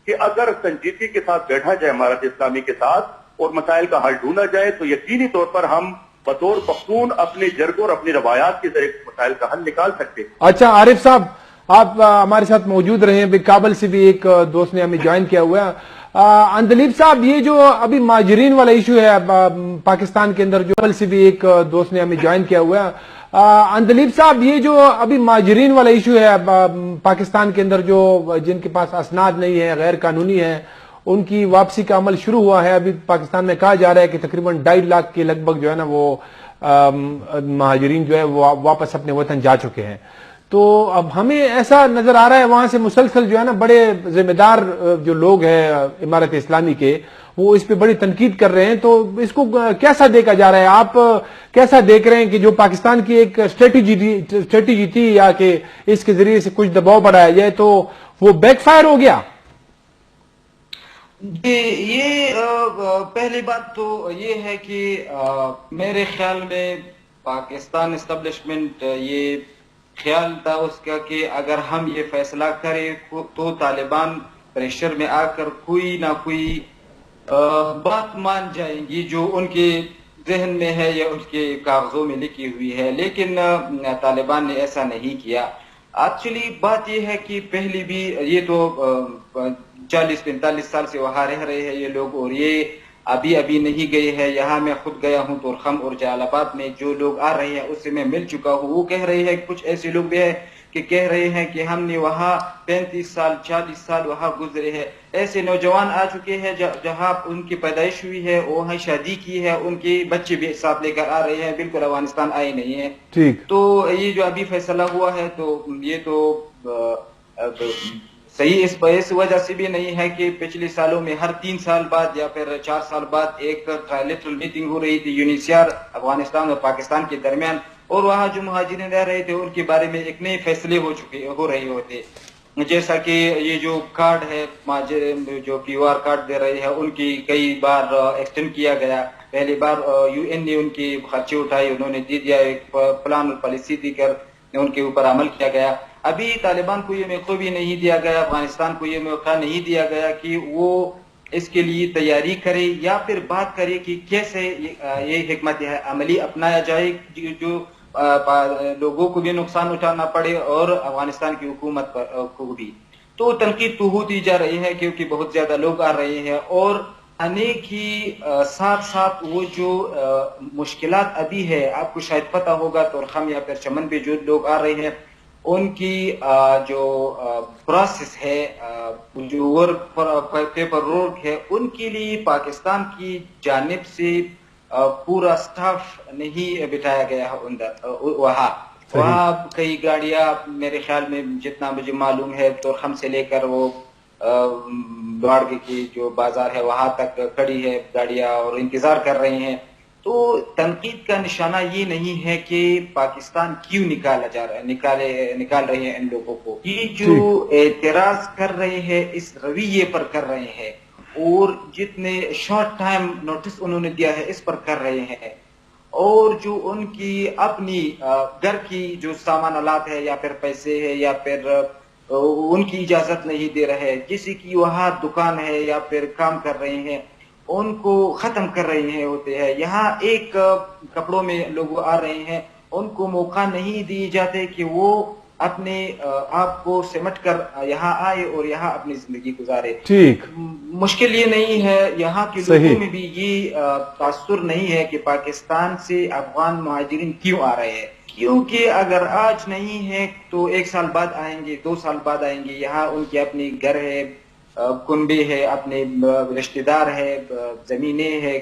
کہ اگر سنجیدگی کے ساتھ بیٹھا جائے امارت اسلامی کے ساتھ اور مسائل کا حل ڈھونڈا جائے تو یقینی طور پر ہم بطور پختون اپنے جرگوں اور اپنی روایات کے ذریعے مسائل کا حل نکال سکتے. اچھا عارف صاحب، آپ ہمارے ساتھ موجود رہے ہیں. کابل سے بھی ایک دوست نے ہمیں جوائن کیا ہوا ہے. اندلیب صاحب، یہ جو ابھی مہاجرین والا ایشو ہے پاکستان کے اندر، جو کابل سے بھی ایک دوست نے ہمیں جوائن کیا ہوا ہے. اندلیب صاحب، یہ جو ابھی مہاجرین والا ایشو ہے پاکستان کے اندر، جو جن کے پاس اسناد نہیں ہے، غیر قانونی ہے، ان کی واپسی کا عمل شروع ہوا ہے. ابھی پاکستان میں کہا جا رہا ہے کہ تقریباً 2.5 لاکھ کے لگ بھگ جو ہے نا وہ مہاجرین جو ہے وہ واپس اپنے وطن جا چکے ہیں. تو اب ہمیں ایسا نظر آ رہا ہے وہاں سے مسلسل جو ہے نا بڑے ذمہ دار جو لوگ ہیں امارت اسلامی کے، وہ اس پہ بڑی تنقید کر رہے ہیں. تو اس کو کیسا دیکھا جا رہا ہے؟ آپ کیسا دیکھ رہے ہیں کہ جو پاکستان کی ایک اسٹریٹجی تھی یا کہ اس کے ذریعے سے کچھ دباؤ بڑھایا جائے تو وہ بیک فائر ہو گیا؟ یہ پہلی بات تو یہ ہے کہ میرے خیال میں پاکستان اسٹیبلشمنٹ یہ خیال تھا اس کا کہ اگر ہم یہ فیصلہ کریں تو طالبان پریشر میں آ کر کوئی نہ کوئی بات مان جائیں گی جو ان کے ذہن میں ہے یا ان کے کاغذوں میں لکھی ہوئی ہے. لیکن طالبان نے ایسا نہیں کیا. ایکچولی بات یہ ہے کہ پہلی بھی یہ تو 40-45 سال سے وہاں رہ رہے ہیں یہ لوگ، اور یہ ابھی نہیں گئے ہیں. یہاں میں خود گیا ہوں تورخم اور جلال آباد میں جو لوگ آ رہے ہیں اس سے میں مل چکا ہوں. وہ کہہ رہے ہیں, کچھ ایسے لوگ بھی ہیں کہ کہہ رہے ہیں کہ ہم نے وہاں 35 سال 40 سال وہاں گزرے ہیں. ایسے نوجوان آ چکے ہیں جہاں ان کی پیدائش ہوئی ہے, وہاں شادی کی ہے, ان کے بچے بھی ساتھ لے کر آ رہے ہیں, بالکل افغانستان آئے نہیں ہیں. ٹھیک. تو یہ جو ابھی فیصلہ ہوا ہے تو یہ تو صحیح اس وجہ سے بھی نہیں ہے کہ پچھلے سالوں میں ہر 3 سال بعد یا پھر 4 سال بعد ایک ٹرائلیٹرل میٹنگ ہو رہی تھی UNHCR افغانستان اور پاکستان کے درمیان, اور وہاں جو مہاجرین رہ رہے تھے ان کے بارے میں ایک نئے فیصلے ہو رہے ہوتے. جیسا کہ یہ جو کارڈ ہے جو QR کارڈ دے رہے ہیں ان کی کئی بار ایکسٹینڈ کیا گیا. پہلی بار UN نے ان کی خرچے اٹھائے, انہوں نے دے دیا, ایک پلان اور پالیسی دے کر ان کے اوپر عمل کیا گیا. ابھی طالبان کو یہ موقع بھی نہیں دیا گیا, افغانستان کو یہ موقع نہیں دیا گیا کہ وہ اس کے لیے تیاری کرے یا پھر بات کرے کہ کیسے یہ حکمت عملی اپنایا جائے جو لوگوں کو بھی نقصان اٹھانا پڑے اور افغانستان کی حکومت کو بھی. تو تنقید تو ہوتی جا رہی ہے کیونکہ بہت زیادہ لوگ آ رہے ہیں, اور آنے کی ساتھ ساتھ وہ جو مشکلات ابھی ہے, آپ کو شاید پتہ ہوگا تورخم یا پھر چمن پہ جو لوگ آ رہے ہیں ان کی جو پروسیس ہے, جو پیپر ورک ہے, ان کے لیے پاکستان کی جانب سے پورا سٹاف نہیں بٹھایا گیا وہاں کئی گاڑیاں میرے خیال میں جتنا مجھے معلوم ہے تورخم سے لے کر وہ دوارگے کی جو بازار ہے وہاں تک کھڑی ہے گاڑیاں اور انتظار کر رہے ہیں. تو تنقید کا نشانہ یہ نہیں ہے کہ پاکستان کیوں نکال رہے ہیں ان لوگوں کو, یہ جو اعتراض کر رہے ہیں اس رویے پر کر رہے ہیں, اور جتنے شارٹ ٹائم نوٹس انہوں نے دیا ہے اس پر کر رہے ہیں, اور جو ان کی اپنی گھر کی جو سامان آلات ہے یا پھر پیسے ہے یا پھر ان کی اجازت نہیں دے رہے, کسی کی وہاں دکان ہے یا پھر کام کر رہے ہیں ان کو ختم کر رہے ہیں ہوتے ہیں. یہاں ایک کپڑوں میں لوگ آ رہے ہیں, ان کو موقع نہیں دیے جاتے کہ وہ اپنے آپ کو سمٹ کر یہاں آئے اور یہاں اپنی زندگی گزارے. ٹھیک. مشکل یہ نہیں ہے, یہاں کے لوگوں میں بھی یہ تاثر نہیں ہے کہ پاکستان سے افغان مہاجرین کیوں آ رہے ہیں, کیونکہ اگر آج نہیں ہے تو 1 سال بعد آئیں گے, 2 سال بعد آئیں گے. یہاں ان کی اپنی گھر ہے, کنبے ہے, اپنے رشتہ دار ہے, زمینیں ہے,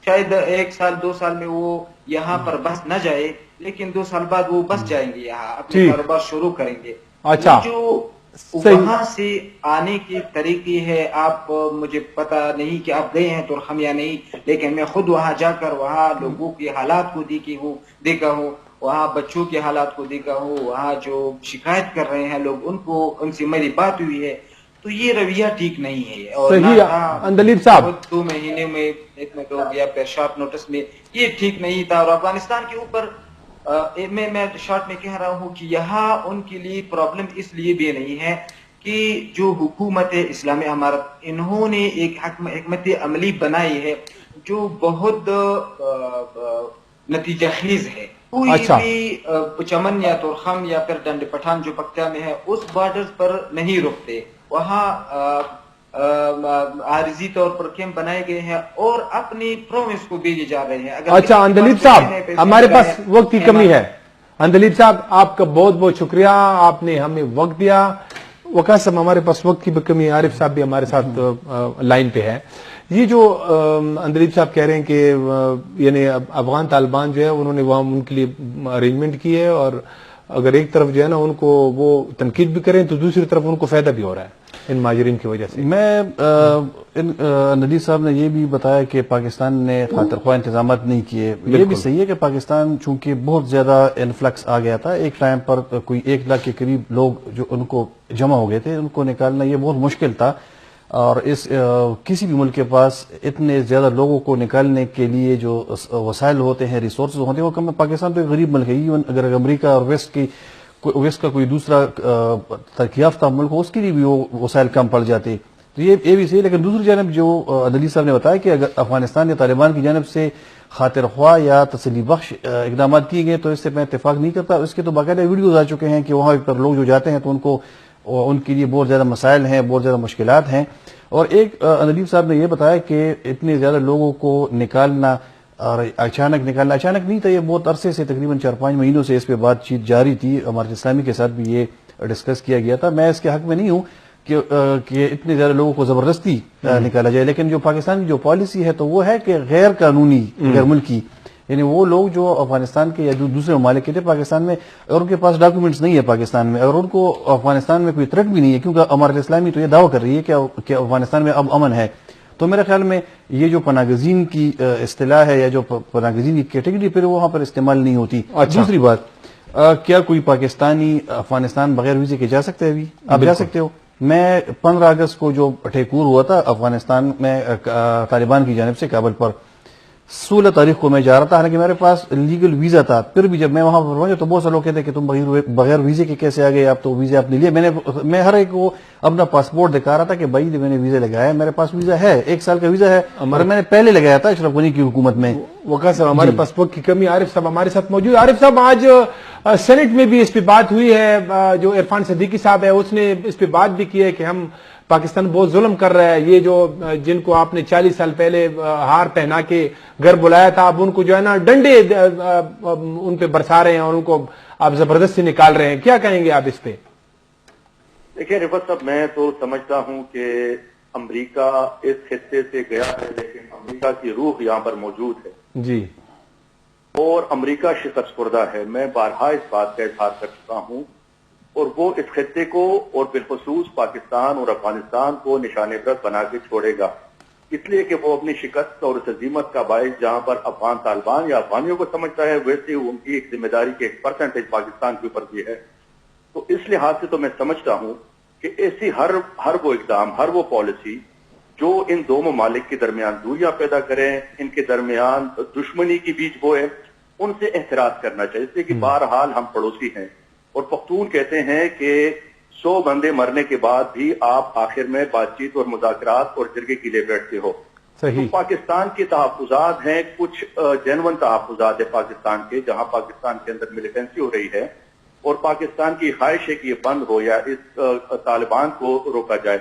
شاید 1 سال 2 سال میں وہ یہاں پر بس نہ جائے, لیکن 2 سال بعد وہ بس جائیں گے, یہاں اپنے کاروبار شروع کریں گے. اچھا, جو وہاں سے آنے کی طریقے ہے, آپ مجھے پتا نہیں کہ آپ گئے ہیں تورخم یا نہیں, لیکن میں خود وہاں جا کر وہاں لوگوں کے حالات کو دیکھا ہوں, وہاں بچوں کے حالات کو دیکھا ہوں, وہاں جو شکایت کر رہے ہیں لوگ ان سے میری بات ہوئی ہے. تو یہ رویہ ٹھیک نہیں ہے, اور اندلیب صاحب 2 مہینے میں اتنے لوگ یا پھر شارٹ نوٹس میں یہ ٹھیک نہیں تھا. اور افغانستان کے اوپر میں شارٹ میں کہہ رہا ہوں کہ یہاں ان کے لیے پرابلم اس لیے بھی نہیں ہے کہ جو حکومت اسلامی امارت انہوں نے ایک حکمت عملی بنائی ہے جو بہت نتیجہ خیز ہے. کوئی بھی چمن یا تورخم یا پھر ڈنڈ پٹھان جو پکتیا میں ہے اس بارڈرز پر نہیں رکتے, وہاں عارضی طور پر کیمپ بنائے گئے ہیں اور اپنی پروونس کو بھیجے جا رہے ہیں. اچھا اندلیب صاحب, ہمارے پاس وقت کی کمی ہے. اندلیب صاحب آپ کا بہت بہت شکریہ, آپ نے ہمیں وقت دیا. وقاص صاحب ہمارے پاس وقت کی بھی کمی ہے, عارف صاحب بھی ہمارے ساتھ لائن پہ ہے. یہ جو اندلیب صاحب کہہ رہے ہیں کہ یعنی افغان طالبان جو ہے انہوں نے وہاں ان کے لیے ارینجمنٹ کی ہے, اور اگر ایک طرف جو ہے نا ان کو وہ تنقید بھی کریں تو دوسری طرف ان کو فائدہ بھی ہو رہا ہے ان مہاجرین کی وجہ سے. میں ندیر صاحب نے یہ بھی بتایا کہ پاکستان نے خاطر خواہ انتظامات نہیں کیے. یہ بھی صحیح ہے کہ پاکستان چونکہ بہت زیادہ انفلکس آ گیا تھا, ایک ٹائم پر کوئی 1 لاکھ کے قریب لوگ جو ان کو جمع ہو گئے تھے, ان کو نکالنا یہ بہت مشکل تھا. اور کسی بھی ملک کے پاس اتنے زیادہ لوگوں کو نکالنے کے لیے جو وسائل ہوتے ہیں, ریسورسز ہوتے ہیں, وہ کم. پاکستان تو ایک غریب ملک ہے. ایون اگر امریکہ اور ویسٹ کا کوئی دوسرا ترقی یافتہ ملک ہو اس کے لیے بھی وہ وسائل کم پڑ جاتے. تو یہ بھی صحیح. لیکن دوسری جانب جو ندیر صاحب نے بتایا کہ اگر افغانستان یا طالبان کی جانب سے خاطر خواہ یا تسلی بخش اقدامات کیے گئے تو اس سے میں اتفاق نہیں کرتا. اس کے تو باقاعدہ ویڈیوز آ چکے ہیں کہ وہاں پر لوگ جو جاتے ہیں تو ان کے لیے بہت زیادہ مسائل ہیں, بہت زیادہ مشکلات ہیں. اور ایک اندلیب صاحب نے یہ بتایا کہ اتنے زیادہ لوگوں کو نکالنا اور اچانک نہیں تھا، یہ بہت عرصے سے تقریباً 4-5 مہینوں سے اس پہ بات چیت جاری تھی، ہمارے اسلامی کے ساتھ بھی یہ ڈسکس کیا گیا تھا. میں اس کے حق میں نہیں ہوں کہ اتنے زیادہ لوگوں کو زبردستی نکالا جائے، لیکن جو پاکستان کی جو پالیسی ہے تو وہ ہے کہ غیر قانونی غیر ملکی، یعنی وہ لوگ جو افغانستان کے یا جو دوسرے ممالک کے تھے پاکستان میں اور ان کے پاس ڈاکومنٹس نہیں ہے پاکستان میں، اور ان کو افغانستان میں کوئی تھریٹ بھی نہیں ہے، کیونکہ ہمارے اسلامی تو یہ دعویٰ کر رہی ہے کہ افغانستان میں اب امن ہے. تو میرے خیال میں یہ جو پناہ گزین کی اصطلاح ہے یا جو پناہ گزین کی کیٹیگری پھر وہاں پر استعمال نہیں ہوتی. دوسری بات، کیا کوئی پاکستانی افغانستان بغیر ویزے کے جا سکتے ہیں؟ ابھی آپ جا سکتے ہو. میں 15 اگست کو جو ٹھیکور ہوا تھا افغانستان میں طالبان کی جانب سے کابل پر، 16 تاریخ کو میں جا رہا تھا، حالانکہ میرے پاس لیگل ویزا تھا. پھر بھی جب میں وہاں پر پہنچا تو بہت سے لوگ کہتے کہ تم بغیر ویزے کے کیسے آ گئے، آپ تو ویزا آپ نے لیا. میں ہر ایک کو اپنا پاسپورٹ دکھا رہا تھا کہ بھائی میں نے ویزا لگایا، میرے پاس ویزا ہے، 1 سال کا ویزا ہے، اور میں نے پہلے لگایا تھا اشرف غنی کی حکومت میں. وقت صاحب ہمارے پاسپورٹ کی کمی، عارف صاحب ہمارے ساتھ موجود. عارف صاحب آج سینٹ میں بھی اس پہ بات ہوئی ہے، جو عرفان صدیقی صاحب ہے اس نے اس پہ بات بھی کی ہے کہ ہم پاکستان بہت ظلم کر رہا ہے. یہ جو جن کو آپ نے 40 سال پہلے ہار پہنا کے گھر بلایا تھا، اب ان کو جو ہے نا ڈنڈے ان پہ برسا رہے ہیں اور ان کو آپ زبردستی نکال رہے ہیں. کیا کہیں گے آپ اس پہ؟ دیکھیں رفت صاحب، میں تو سمجھتا ہوں کہ امریکہ اس خطے سے گیا ہے، لیکن امریکہ کی روح یہاں پر موجود ہے جی، اور امریکہ شکست خوردہ ہے. میں بارہا اس بات کا اظہار کر چکا ہوں، اور وہ اس خطے کو اور بالخصوص پاکستان اور افغانستان کو نشان عبرت بنا کے چھوڑے گا، اس لیے کہ وہ اپنی شکست اور اس عظیمت کا باعث جہاں پر افغان طالبان یا افغانیوں کو سمجھتا ہے، ویسے ان کی ایک ذمہ داری کی 1% پاکستان کے اوپر بھی ہے. تو اس لحاظ سے تو میں سمجھتا ہوں کہ ایسی ہر وہ اقدام، ہر وہ پالیسی جو ان دو ممالک کے درمیان دوریاں پیدا کریں، ان کے درمیان دشمنی کی بیج بوئے، ان سے احتراز کرنا چاہیے. اس لیے کہ بہرحال ہم پڑوسی ہیں، اور پختون کہتے ہیں کہ 100 بندے مرنے کے بعد بھی آپ آخر میں بات چیت اور مذاکرات اور جرگے کے لیے بیٹھتے ہو. صحیح. تو پاکستان کے تحفظات ہیں، کچھ جینون تحفظات ہیں پاکستان کے، جہاں پاکستان کے اندر ملیٹنسی ہو رہی ہے اور پاکستان کی خواہش ہے کہ یہ بند ہو یا اس طالبان کو روکا جائے،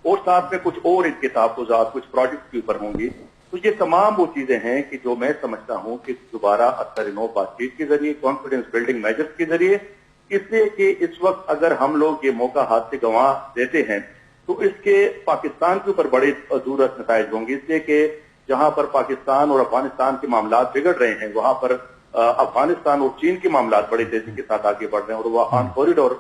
اور ساتھ میں کچھ اور ان کے تحفظات کچھ پروجیکٹ کے اوپر ہوں گی. تو یہ تمام وہ چیزیں ہیں کہ جو میں سمجھتا ہوں کہ دوبارہ اثر نو بات چیت کے ذریعے، کانفیڈنس بلڈنگ میجرز کے ذریعے، اس لیے کہ اس وقت اگر ہم لوگ یہ موقع ہاتھ سے گنوا دیتے ہیں تو اس کے پاکستان کے اوپر بڑے دوررس نتائج ہوں گے. اس لیے کہ جہاں پر پاکستان اور افغانستان کے معاملات بگڑ رہے ہیں، وہاں پر افغانستان اور چین کے معاملات بڑے تیزی کے ساتھ آگے بڑھ رہے ہیں، اور وہ آن کوریڈور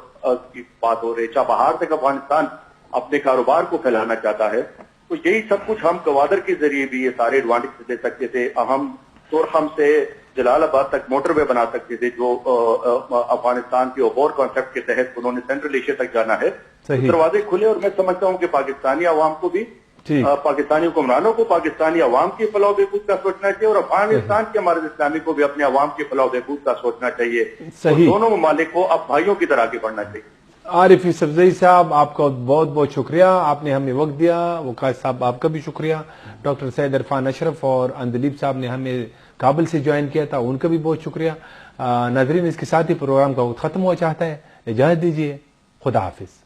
کی بات ہو رہی ہے، چابہار تک افغانستان اپنے کاروبار کو پھیلانا چاہتا ہے. تو یہی سب کچھ ہم گوادر کے ذریعے بھی یہ سارے ایڈوانٹیج دے سکتے تھے. ہم تورخم سے جلال آباد تک موٹر وے بنا سکتے تھے، جو افغانستان کے اوبور کانسیپٹ کے تحت انہوں نے سینٹرل ایشیا تک جانا ہے. دروازے کھلے، اور میں سمجھتا ہوں کہ پاکستانی عوام کو بھی، پاکستانی حکمرانوں کو پاکستانی عوام کی فلاح و بہبود کا سوچنا چاہیے، اور افغانستان کے ہمارے اسلامی کو بھی اپنے عوام کی فلاح و بہبود کا سوچنا چاہیے. دونوں ممالک کو اب بھائیوں کی طرح آگے بڑھنا چاہیے. عارف صفزئی صاحب، آپ کا بہت بہت شکریہ، آپ نے ہمیں وقت دیا. وقاص صاحب آپ کا بھی شکریہ. ڈاکٹر سید عرفان اشرف اور اندلیب صاحب نے ہمیں کابل سے جوائن کیا تھا، ان کا بھی بہت شکریہ. ناظرین، اس کے ساتھ ہی پروگرام کا وقت ختم ہوا چاہتا ہے. اجازت دیجیے، خدا حافظ.